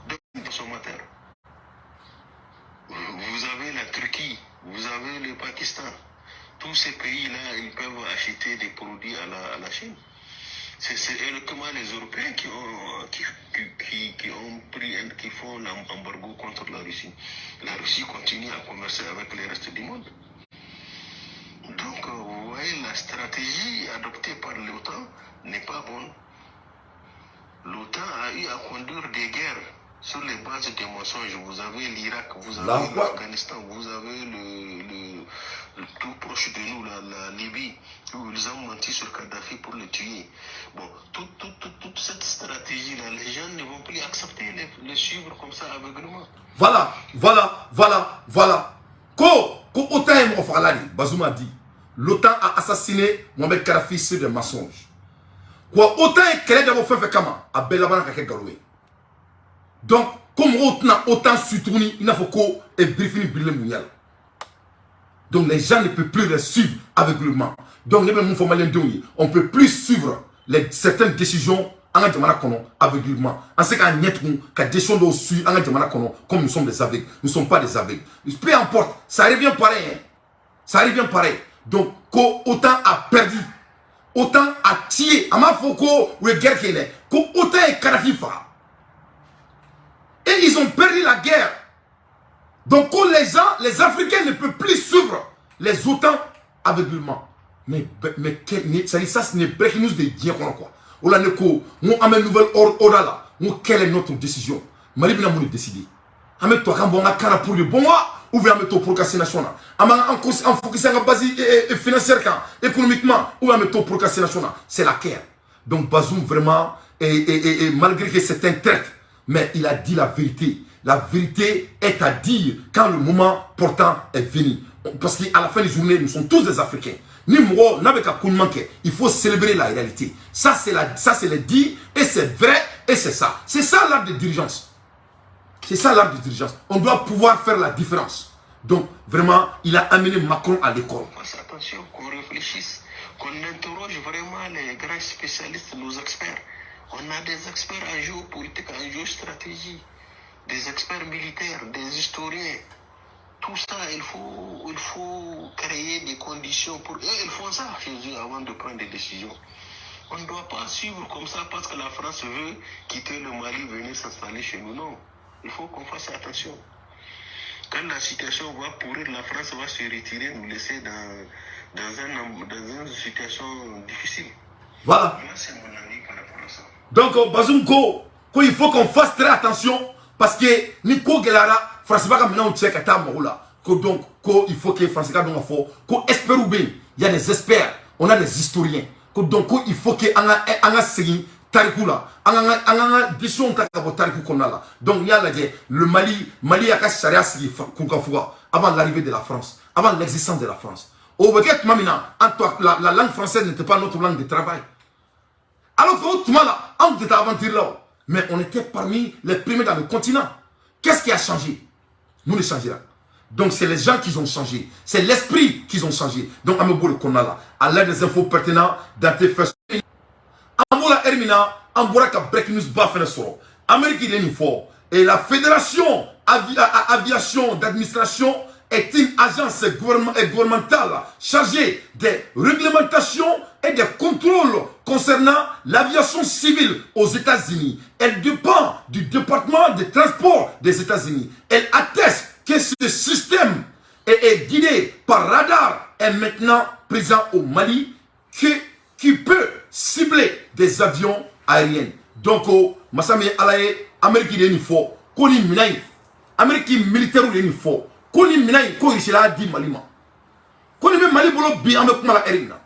Donc, consommateur. Vous avez la Turquie, vous avez le Pakistan. Tous ces pays-là, ils peuvent acheter des produits à la Chine. C'est uniquement les Européens qui font l'embargo contre la Russie. La Russie continue à commercer avec le reste du monde. Donc, vous voyez, la stratégie adoptée par l'OTAN n'est pas bonne. L'OTAN a eu à conduire des guerres sur les bases des mensonges. Vous avez l'Irak, vous avez l'Afghanistan, vous avez le tout proche de nous, la Libye, où ils ont menti sur Kadhafi pour le tuer. Bon, toute cette stratégie-là, les gens ne vont plus accepter les suivre comme ça aveuglement. Voilà. Bazoum a dit, l'OTAN a assassiné Mohamed Kadhafi sur des mensonges. Quoi, autant qu'elle est d'abord fait comment à Belabana Kakegaroué. Donc, comme autant sutourni, il n'a pas qu'au et briefing brûlé mouillal. Donc, les gens ne peuvent plus les suivre aveuglement. Donc, on ne peut plus suivre certaines décisions en aveuglement. En ce cas, décision de suivre comme nous sommes des aveugles. Nous ne sommes pas des aveugles. Peu importe, ça revient pareil. Hein. Ça revient pareil. Donc, autant a perdu. Autant a tué. Amafoko ou guerre qu'il est. Autant est Kadhafi. Et ils ont perdu la guerre. Donc les Africains ne peuvent plus suivre les OTAN aveuglement. Mais ça c'est une breaking news de Dieu quoi. On a une nouvelle ordre là. Quelle est notre décision? Mali bina mou décider. Amet toi quand bon a kana pour le bon ou bien mettre procrastination là. En focus en base financière économiquement ou bien mettre procrastination là. C'est la guerre. Donc Bazoum vraiment et malgré que c'est un traître, mais il a dit la vérité. La vérité est à dire quand le moment portant est venu. Parce qu'à la fin des journées, nous sommes tous des Africains. Il faut célébrer la réalité. Ça, c'est le dit, et c'est vrai, et c'est ça. C'est ça l'art de dirigeance. C'est ça l'art de dirigeance. On doit pouvoir faire la différence. Donc, vraiment, il a amené Macron à l'école. Attention, qu'on réfléchisse, qu'on interroge vraiment les grands spécialistes, nos experts. On a des experts en géopolitique, en géostratégie, des experts militaires, des historiens. Tout ça, il faut créer des conditions pour... Et ils font ça chez eux avant de prendre des décisions. On ne doit pas suivre comme ça parce que la France veut quitter le Mali, venir s'installer chez nous. Non, il faut qu'on fasse attention. Quand la situation va pourrir, la France va se retirer, nous laisser dans une situation difficile. Voilà. Là, c'est mon avis par rapport à ça. Donc, Bazoum il faut qu'on fasse très attention parce que Nico Gelara, France va maintenant check à ta moula. Donc, il faut que France va donc faut espère ou bien, il y a des experts, on a des historiens. Donc, il faut que anga segui tarikula, anga décision takabo tariku konala. Donc, il y a le Mali a ka charia sigi kukafuga avant l'arrivée de la France, avant l'existence de la France. Au Béguet, la langue française n'était pas notre langue de travail. Alors qu'au là, on était aventure là. Mais on était parmi les premiers dans le continent. Qu'est-ce qui a changé? Nous ne changeons pas. Donc c'est les gens qui ont changé. C'est l'esprit qui ont changé. Donc Amebo le Kona là. À l'aide des infos pertinentes dans tes fesses. Amola Hermina, Amboraka Break News Bafenesoro. Amérique il est une fois. Et la Fédération Aviation d'Administration est une agence gouvernementale chargée des réglementations et des contrôles concernant l'aviation civile aux États-Unis. Elle dépend du département des transports des États-Unis. Elle atteste que ce système est guidé par radar et maintenant présent au Mali qui peut cibler des avions aériens. Donc, Massami Alaye, Amérique il faut Koni Minaï, Amérique militaire il faut Koni Minaï, Koni Sela di Malima. Koni Mali Bolo bi avec Mala Erina.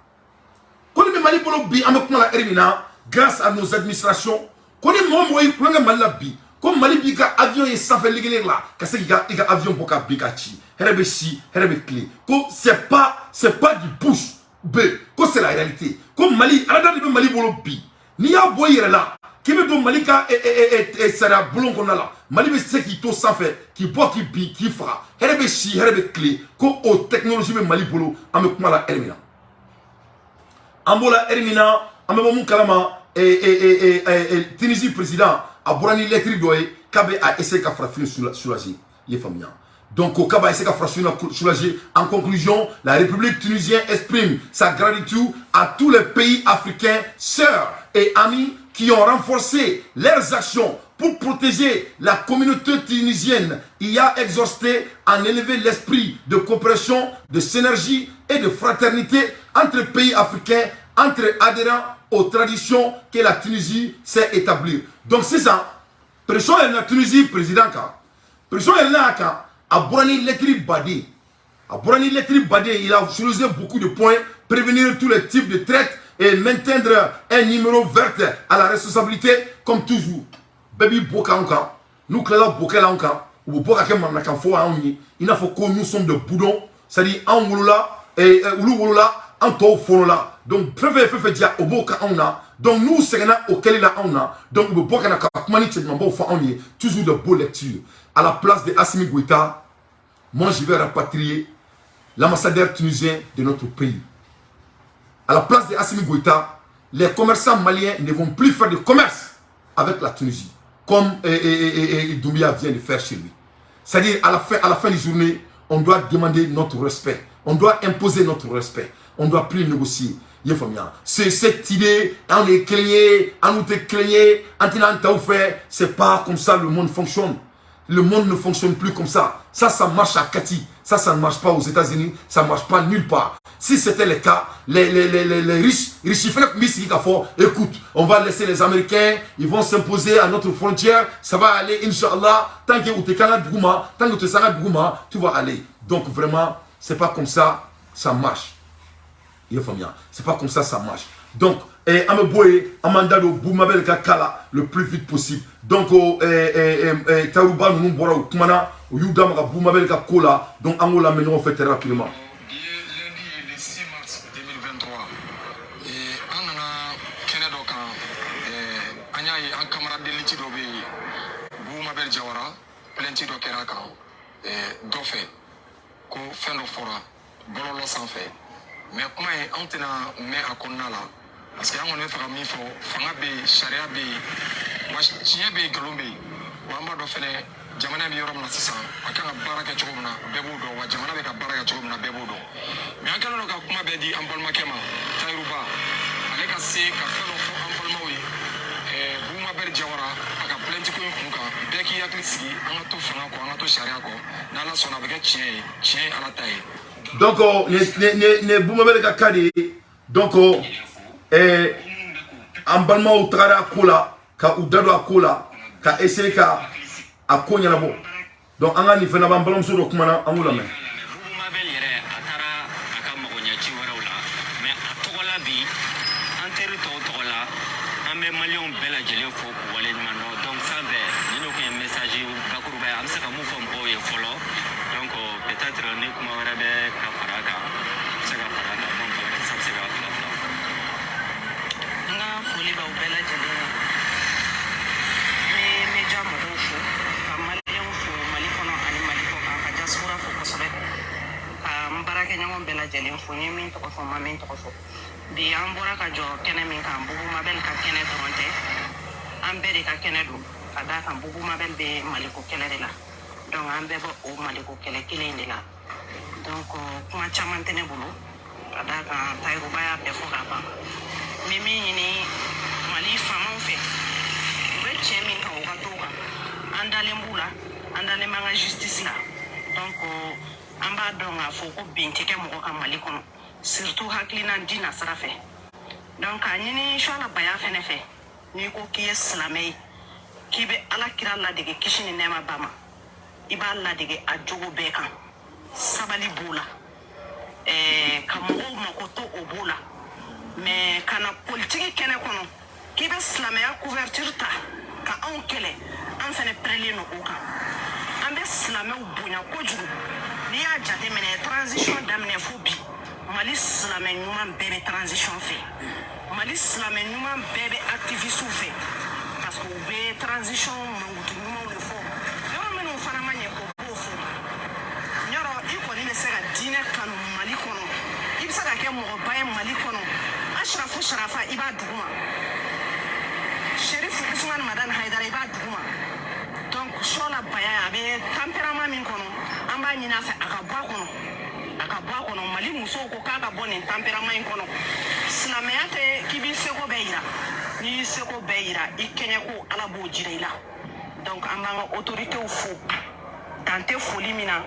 Koni Mali Bolo bi avec Mala Erina grâce à nos administrations. Koni Momoy, Koni Malabi. Comme Mali Biga avion et ça fait l'église là, parce qu'il y a avion pour Bikachi, Herebeshi, Herebekli. C'est pas du push B, c'est la réalité. Comme Mali, à la date de Mali Bolo bi, ni a boyer là. Qui veut donc Malika et Sarah Boulon qu'on a là. Mali c'est qui tout ça fait, qui boit, qui bi, qui fera. Herebeshi, Herebekli, qu'au technologie de Mali Bolo, avec Mala Hermina. Ambola Hermina, Amabou Kalama et Tunisie président. A Bourani lettre doye Kabe a essayé de faire soulager les familles. Donc Kabe a essayé de faire soulager. En conclusion, la République tunisienne exprime sa gratitude à tous les pays africains, sœurs et amis qui ont renforcé leurs actions pour protéger la communauté tunisienne. Il a exhorté à élever l'esprit de coopération, de synergie et de fraternité entre pays africains, entre adhérents aux traditions que la Tunisie s'est établie. Donc c'est ça. Pression est la Tunisie, président. Pression est là. À Bourani Letri Badé. À Bourani Letri Badé, il a utilisé beaucoup de points, prévenir tous les types de traite et maintenir un numéro vert à la responsabilité, comme toujours. Baby Bokanka, nous clés Bokanka, ou Bokaké Manakanfo à Ouni, il faut que nous sommes de boudons, c'est-à-dire en Wouloula et Wouloula, en Tofola. Donc, préfère dire au Boka Auna. Donc, nous, c'est auquel il a Auna. Donc, le Boka Nakamani, toujours de beaux lectures. À la place de Assimi Goïta, moi, je vais rapatrier l'ambassadeur tunisien de notre pays. À la place de Assimi Goïta, les commerçants maliens ne vont plus faire de commerce avec la Tunisie, comme Doumbia vient de faire chez lui. C'est-à-dire, à la fin de la journée, on doit demander notre respect. On doit imposer notre respect. On ne doit plus négocier. C'est cette idée, on est cligné, on nous est cligné, c'est pas comme ça le monde fonctionne. Le monde ne fonctionne plus comme ça. Ça marche à Kati. Ça ne marche pas aux États-Unis. Ça ne marche pas nulle part. Si c'était le cas, les riches, écoute, on va laisser les Américains, ils vont s'imposer à notre frontière. Ça va aller, Inch'Allah. Tant que tu es tu vas aller. Donc vraiment, c'est pas comme ça, ça marche. C'est pas comme ça, ça marche. Donc, Ameboye, Amandado, Boumabel Kakala, le plus vite possible. Donc, Tarouba, nous bora au Kumana, au Youdam, Boumabel Kakola, donc Angola, maintenant on fait très rapidement. Lundi, le 6 mars 2023, on a Kenedo Kan, Anya, un camarade de l'Itidobi, Boumabel Jawara, Plentido Keraka, Dofé, Ko Fendo Fora, Bololo Sanfé. Mais comment on tient à Konala? Parce qu'on est famille for Fangabe, Shariabe, Chiabe, Galombe, Wamba Dofene, Jamana Yoram Nassa, I can't baraka chomna, Bebodo, Jamana baraka chomna, Bebodo. Mais I can't look at Kumabedi, Ambalmakema, Tairuba, Aleka Sek, a fellow for Ambalmawi, Boumabel Jawara, I got plenty of Kuka, Becky Yaklisi, Anato Fanako, Anato Shariako, Nala Sonabaga Chien Alatai. Donc, les Boumabel Kakadi, donc, en balma au Trara Kola, ka Udado Kola, ka essayer ka à Konya Labo. Donc, on a ni fait un ballon sur le Kumana, on l'a mis. foli b'aw bɛɛ lajɛlen ye. N bɛ media mɔgɔw fo, ka maliyɛnw fo Mali kɔnɔ ani Mali kɔ kan, ka diaspora fo kosɛbɛ, ka n baarakɛɲɔgɔn bɛɛ lajɛlen fo. N ye min tɔgɔ fɔ, n ma min tɔgɔ fɔ. Bi an bɔra ka jɔ kɛnɛ min kan, Bubu Mabel ka kɛnɛ dɔrɔn tɛ, an bɛɛ de ka kɛnɛ don, ka d'a kan Bubu Mabel bɛ Maliko kɛlɛ de la. Donc an bɛɛ bɛ o Maliko kɛlɛ kelen de la. Donc kuma caman tɛ ne bolo, ka d'a kan Tayiruba y'a bɛɛ fɔ ka ban. N bɛ min ɲini Mali faamaw fɛ, u bɛ tiɲɛ min kan u ka t'o kan. An dalen b'u la, an dalen b'an ka justice la. Donc an b'a dɔn k'a fɔ ko bin tɛ kɛ mɔgɔ ka Mali kɔnɔ, surtout hakilina di na sira fɛ. Donc a ɲini Suala Baya fɛnɛ fɛ, n'i ko k'i ye silamɛ ye, k'i bɛ Ala kira ladege kisi ni nɛɛma ba ma, i b'a ladege a jogo bɛɛ kan. Sabali b'o la, ka mɔgɔw mako to o b'o la, mais ka na politiki kɛnɛ kɔnɔ k'i bɛ silamɛya couverture ta ka anw kɛlɛ, an fɛnɛ pɛrɛlen no o kan. An bɛ silamɛw bonya kojugu. N'i y'a jateminɛ transition daminɛ fo bi, Mali silamɛ ɲuman bɛɛ bɛ transition fɛ, Mali silamɛ ɲuman bɛɛ bɛ activiste fɛ, parce que u bɛ transition mankutu ɲumanw de fɔ. Yɔrɔ minnu fana ma ɲɛ o b'o fɔ. Yɔrɔ i kɔni bɛ se ka diinɛ kanu Mali kɔnɔ, i bɛ se ka kɛ mɔgɔba ye Mali kɔnɔ. Ashrafu Sharafa i b'a duguma, Sherifu Usman Madan Haidara i b'a duguma. Donc Suala Baya a bɛ tempérament min kɔnɔ, an b'a ɲini a fɛ a ka bɔ a kɔnɔ, a ka bɔ a kɔnɔ. Mali musow ko k'a ka bɔ nin tempérament in kɔnɔ. Silamɛya tɛ k'i b'i seko bɛɛ yira, n'i y'i seko bɛɛ yira i kɛɲɛko Ala b'o jira i la. Donc an b'an ka autoritéw fo, dan tɛ foli min na,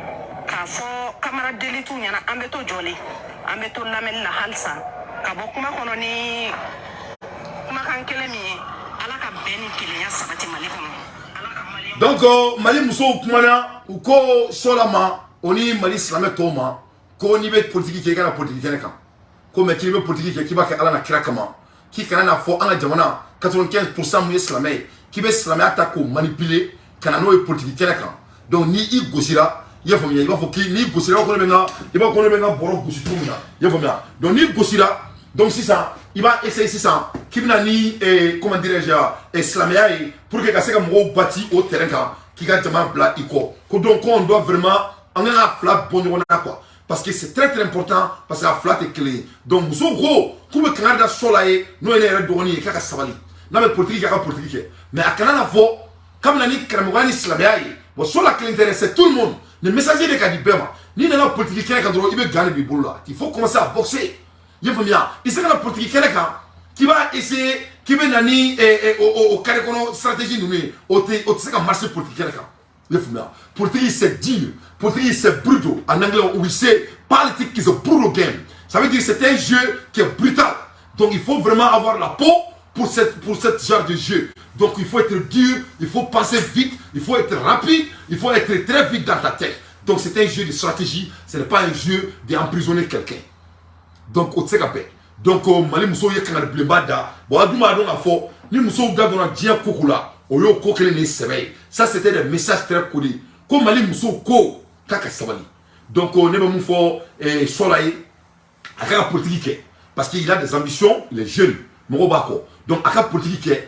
k'a fɔ camarades ɲɛna an bɛ to jɔlen, an bɛ to lamɛnni la halisa, ka bɔ kuma kɔnɔ ni kumakan kelen min ye, Ala ka bɛn ni kelenya sabati Mali kɔnɔ. Donc Mali musow kumana u ko Solama oni Mali silamɛ tɔw ma ko n'i bɛ politiki kɛ i kana politiki kɛnɛ kan, ko mais k'i bɛ politiki kɛ k'i b'a kɛ Ala na kira kama, k'i kana n'a fɔ an ka jamana 95% mun ye silamɛ ye, k'i bɛ silamɛya ta k'o manipuler ka na n'o ye politiki kɛnɛ kan. Donc ni i gosira i y'a faamuya, i b'a fɔ k'i n'i gosira i b'a fɔ ko ne bɛ n ka bɔrɔ gosi cogo min na, i y'a faamuya. Donc n'i gosira, donc sisan i b'a essayer sisan k'i bɛna ni comment dirais-je silamɛya ye pour que ka se ka mɔgɔw bati au terrain kan, k'i ka jama bila i kɔ. Ko donc on doit vraiment an ka fila bɔ ɲɔgɔn na quoi, parce que c'est très important, parce que a fila tɛ kelen ye. Donc muso ko k'u bɛ kangari da Sola ye n'o ye ne yɛrɛ dɔgɔnin ye k'a ka sabali, n'a bɛ politiki kɛ a ka politiki kɛ, mais a kana na fɔ k'a bɛna ni karamɔgɔya ni silamɛya ye. Bon Sola kelen tɛ dɛ, c'est tout le monde. Le messager de ka di bɛɛ ma. N'i nana politiki kɛnɛ kan dɔrɔn i bɛ gan de b'i bolo la, il faut commencer à boxer. I y'a faamuya, i se ka na politiki kɛnɛ kan k'i b'a essayer k'i bɛ na ni o carré kɔnɔ stratégie ninnu ye, o tɛ se ka marcher politiki kɛnɛ kan. I y'a faamuya, politique c'est digne, politique c'est brutal. En anglais on dit c'est politique is a brutal game. Ça veut dire c'est un jeu qui est brutal. Donc il faut vraiment avoir la peau pour cette genre de jeu. Donc il faut être dur, il faut penser vite, il faut être rapide, il faut être très vite dans ta tête. Donc c'est un jeu de stratégie, ce n'est pas un jeu d'emprisonner quelqu'un. Donc au Tsekabe. Donc Mali Muso ye kangal blembada. Bon aduma don a fo ni Muso da don dia kokula. Oyo kokele ni sebe. Ça c'était des messages très codés. Comme Mali Muso ko kaka sabali. Donc on ne peut fo Solaye aka politique parce qu'il a des ambitions, il est jeune. Morobako. Donc aka politique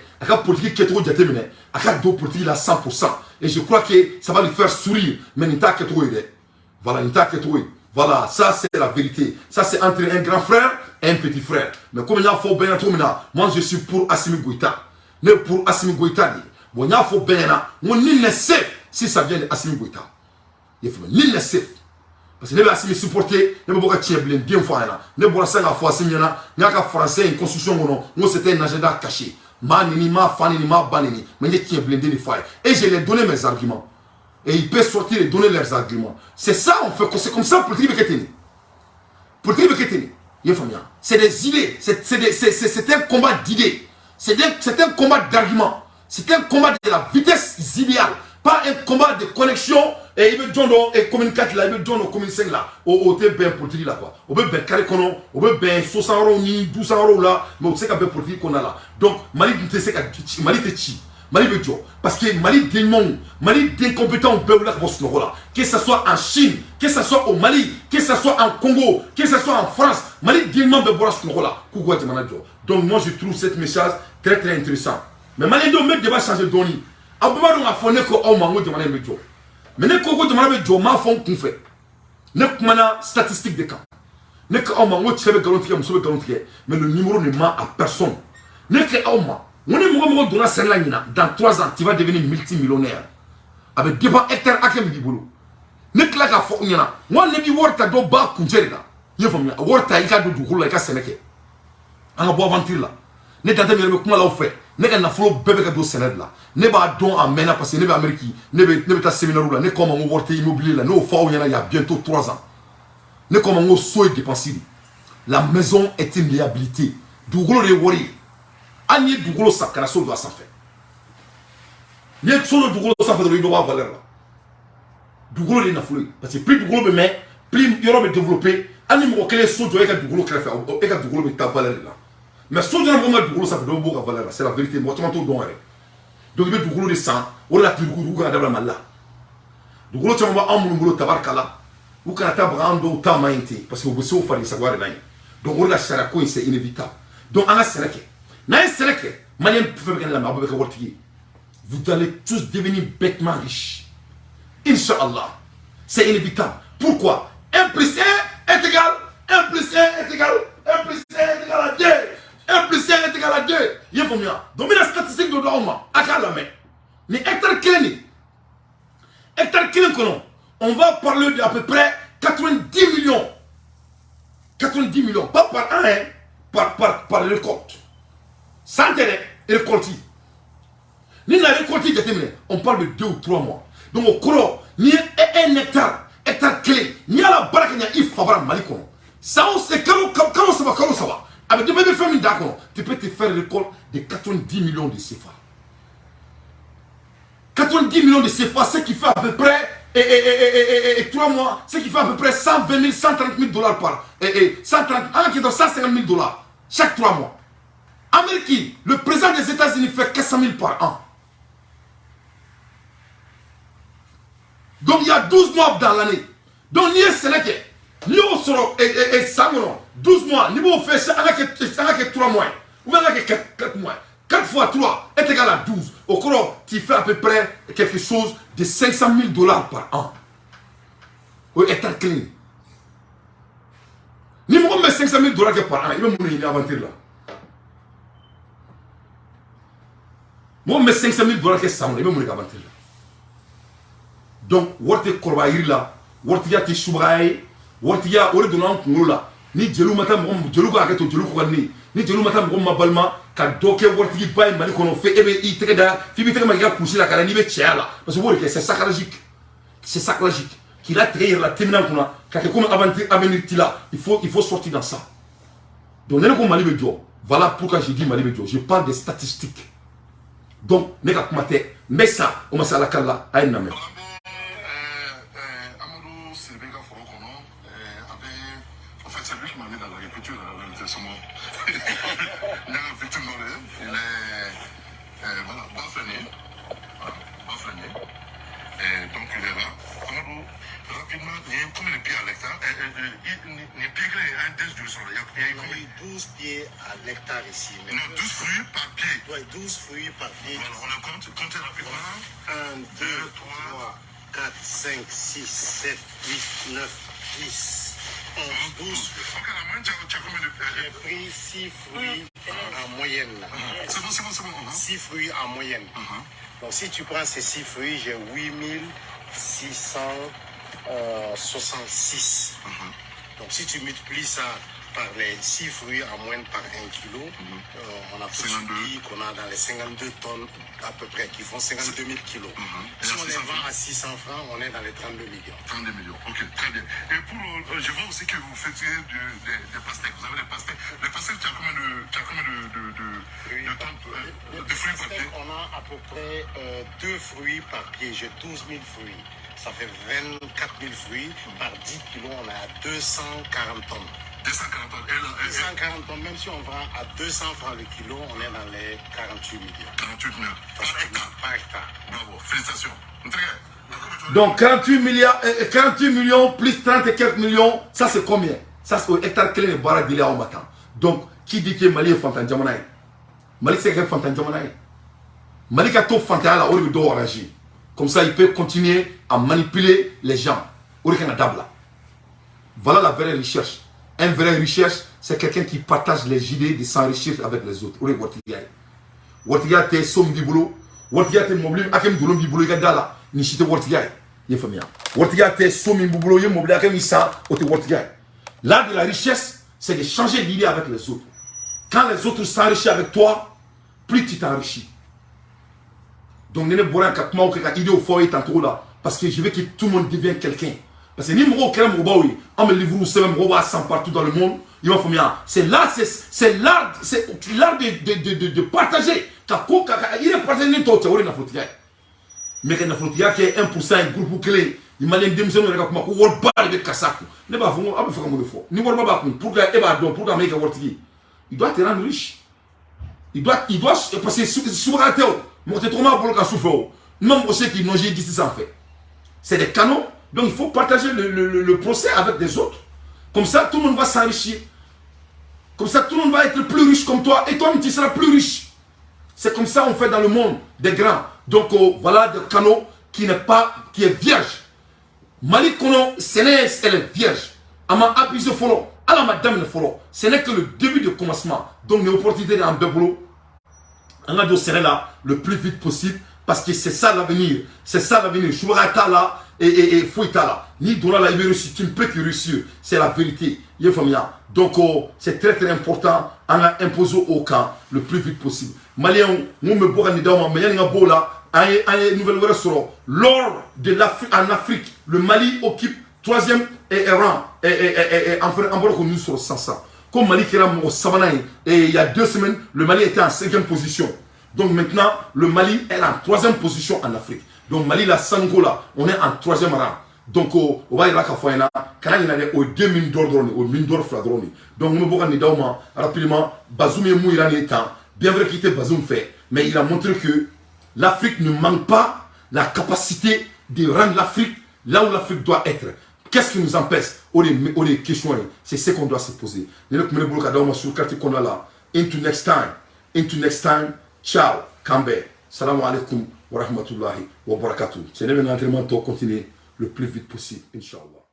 qui est trop déterminé. Aka do politique à 100%. Et je crois que ça va lui faire sourire. Mais n'ita que trop aidé. Voilà, n'ita que trop. Voilà, ça c'est la vérité. Ça c'est entre un grand frère et un petit frère. Mais comme il y a faux ben moi je suis pour Assimi Goïta. Ne pour Assimi Goïta. Bon, il y a faux ben moi ni ne sait si ça vient de Assimi Goïta. Il faut ni ne sait. Parce que ne Assimi supporter, ne pas tirer bien fois ne pas ça la fois Assimi yana, n'a qu'à français une construction non, c'était un agenda caché. Manini ma fanini ma banini, mais il tient blindé des fois. Et je lui ai donné mes arguments. Et ils peuvent sortir et donner leurs arguments. C'est ça, on fait, c'est comme ça pour le politique. Pour le politique, c'est des idées, c'est un combat d'idées, c'est un combat d'arguments, c'est un combat de la vitesse idéale, pas un combat de connexion. Et il veut donner et communiquer là, il veut donner communiquer là, au bien politique là quoi. On veut bien carré qu'on on veut bien 60 € ni 12 € là, mais on sait qu'à bien politique qu'on a là. Donc Mali te sait qu'à Mali te chi. Mali veut dire. Parce que Mali démon, Mali d'incompétent, que ce soit en Chine, que ce soit au Mali, que ce soit en Congo, que ce soit en France, Mali démon de boire ce là. Donc moi je trouve cette message très très intéressant. Mais Mali doit mettre débat changer d'oni. Abouba donc a fourni que au mango de Mali veut dire. Mais ne Congo de Mali veut dire, ma fond qu'on fait. Ne comment statistique de camp. Ne que au mango tu fais garantie, mais le numéro ne ment à personne. Ne que au mango. Dans 3 ans, tu vas devenir multimillionnaire. Avec des hectares à quel niveau. Ne claque à fond. Moi, ne dis pas que bas kunjerga. Il faut me worta ika do dukulu ika seneke. Anga bo aventure là. Ne tante mi rebe kuma la fait. Ne ka na flo bebe ka do sened là. Ne ba don amena parce que ne ba Amérique, ne ta séminaire là, ne comme on worta immobilier là, no fa il y a bientôt 3 ans. Ne comme on so dépenser. La maison est une liabilité. Dukulu de wori. Ani dugolo sa kana so do sa fait. Ni so dugolo sa fait do do valeur là. Dugolo na fulu parce que plus dugolo be mais plus yoro be développer ani mo kele so do e ka dugolo kele fait e ka dugolo be ta valeur là. Mais so do na mo dugolo sa fait do bo ka valeur là, c'est la vérité moi tout don re. Donc be dugolo de sang o la dugolo ka dabla malla. Dugolo tu mo amu ngolo tabarkala. Ou kana tabrando ta mainte parce que vous so fali savoir là. Donc on la sera ko c'est inévitable. Donc ana sereke vous allez tous devenir bêtement riches. Inch'Allah. C'est inévitable. Pourquoi? 1 plus 1 est égal. 1 plus 1 est égal. 1 plus 1 est égal à 2. 1 plus 1 est égal à 2. Il faut mieux. Donc, la statistique de l'homme, à la main. Mais hectare clé, on va parler d'à peu près 90 millions. 90 millions. Pas par un, par le compte. Sans intérêt, récolté. Ni la récolté, on parle de 2 ou 3 mois. Donc, au cours, ni un hectare clé, ni à la barque, il faut avoir un malicon. Ça, on sait comment ça va. Avec des bébés familles d'accord, tu peux te faire récolte de 90 millions de CFA. 90 millions de CFA, ce qui fait à peu près 3 mois, ce qui fait à peu près 120 000, 130 000 $, par 150 000 $ chaque 3 mois. Amérique, le président des États-Unis fait 400 000 par an. Donc il y a 12 mois dans l'année. Donc il y a Sénégal, il y a 12 mois, il y a 3 mois, ou bien 4 mois. 4 fois 3 est égal à 12. Au cours, tu fais à peu près quelque chose de 500 000 $ par an. Oui, état clean. Ni moi, mais 500 000 $ par an, il va me dire aventure là. Moi, mais 500 000 $ que ça, il va me dire aventure là. Donc, Warte Korbaïri là, Wartia Tishubraï, Wartia Oredonan Kula, ni Jelou Matam, Jelou Bagato, Jelou Kouani, ni Jelou Matam Mabalma, Kadoke, Warti Bay, Malikono, fait, et Treda, Fibité Maga Poussé la Caranive Tchala, parce que c'est sacragique. C'est sacragique. Qu'il a créé la terminale, car comme avenir là, il faut sortir dans ça. Donc, nous avons Mali Medio. Voilà pourquoi j'ai dit Mali Medio. Je parle des statistiques. Donc, nous avons mais ça, on va à la Kala, à une c'est lui qui m'a mis dans l'agriculture, c'est moi. Il est victime d'orée, il est voilà, baflané. Et donc il est là. Rapidement, il y a combien de pieds à l'hectare? Il y a pieds clés, un 10 du sol. Il y a 12 pieds à l'hectare ici. Non, 12 fruits par pied. Oui, 12 fruits par pied. Voilà, on le compte, comptez rapidement. 1, 2, 3, 4, 5, 6, 7, 8, 9, 10. 11, 12. Ok, la moyenne, tu as combien de pieds? J'ai pris 6 fruits en moyenne. C'est bon. 6 fruits en moyenne. Donc si tu prends ces 6 fruits, j'ai 8666. Donc si tu multiplies ça par les 6 fruits en moyenne par 1 kilo, on a dit qu'on a dans les 52 tonnes à peu près, qui font 52 000 kilos. Si on les vend à 600 francs, on est dans les 32 millions. 32 millions, ok, très bien. Et pour, je vois aussi que vous faites des pastèques. Vous avez des pastèques. Les pastèques, tu as combien de fruits par pied? On a à peu près 2 fruits par pied. J'ai 12 000 fruits. Ça fait 24 000 fruits. Par 10 kilos, on est à 240 tonnes. 240 tonnes, même si on vend à 200 francs le kilo, on est dans les 48 millions. 48 millions. Par hectare. Bravo, félicitations. Donc 48 millions plus 30 et quelques millions, ça c'est combien? Ça c'est au hectare clé de Bara Dile au matin. Donc qui dit que Mali est Fantan Djamanaï? Mali c'est que Fantan Djamanaï. Mali a tout Fantan là, il doit arranger. Comme ça il peut continuer à manipuler les gens. Voilà la vraie recherche. Un vrai recherche, c'est quelqu'un qui partage les idées de s'enrichir avec les autres. Wartiga te som bibulo, Wartiga te mobile akem dulom bibulo gadala, ni chite Wartiga. Ye famia. Wartiga te som bibulo ye mobile akem isa ote Wartiga. L'art de la richesse, c'est de changer l'idée avec les autres. Quand les autres s'enrichissent avec toi, plus tu t'enrichis. Donc nene boran katma ou kaka idée au foyer tantôt là, parce que je veux que tout le monde devienne quelqu'un. Parce que ni moro krem robaoui, on me livre ou c'est même roba sans partout dans le monde. C'est là, c'est l'art de partager. Il est partagé tout le monde. Mais quand il y a 1%, un groupe clé, il m'a dit que je ne vais pas de Kassakou. Ne pas faire comme il faut. Ni pour il doit te rendre riche. Il doit, parce que souvent, moi, c'est trop mal pour le cas souffle. Même aussi qui n'ont jamais dit ça en fait. C'est des canaux. Donc il faut partager le procès avec des autres. Comme ça, tout le monde va s'enrichir. Comme ça, tout le monde va être plus riche comme toi. Et toi, tu seras plus riche. C'est comme ça qu'on fait dans le monde des grands. Donc voilà des canaux qui est vierge. Mali Kono, Sénès, elle est vierge. Ama abusé folo. À la madame le folo. Ce n'est que le début de commencement. Donc les opportunités en Bébolo. On a dû serrer là le plus vite possible. Parce que c'est ça l'avenir. C'est ça l'avenir. Chouarata là. Et Fouita là, ni Dona là, il veut réussir, tu ne peux que réussir, c'est la vérité. Donc c'est très très important, on a imposé au camp le plus vite possible. Maliens, nous me boire ni d'homme, mais il y a un beau là, un nouvel restaurant. Lors de l'Afrique, en Afrique, le Mali occupe 3e rang, et en Bordeaux, nous sommes 500. Comme Mali qui est au Savanaï, et il y a 2 semaines, le Mali était en 5e position. Donc maintenant, le Mali est en 3e position en Afrique. Donc Mali la Sangola, on est en 3e rang. Donc on va y aller à Kafoyana, quand il y a au 2000 d'ordre, au 1000 d'ordre fladroni. Donc on me dit rapidement, Bazoum et Mouirani étant, bien vrai qu'il était Bazoum fait, mais il a montré que l'Afrique ne manque pas la capacité de rendre l'Afrique là où l'Afrique doit être. Qu'est-ce qui nous empêche? On est questions, c'est ce qu'on doit se poser. Into next time, ciao, Kambe, salam alaikum. Wa rahmatullahi wa barakatuh. C'est un entraînement pour continuer le plus vite possible, Inch'Allah.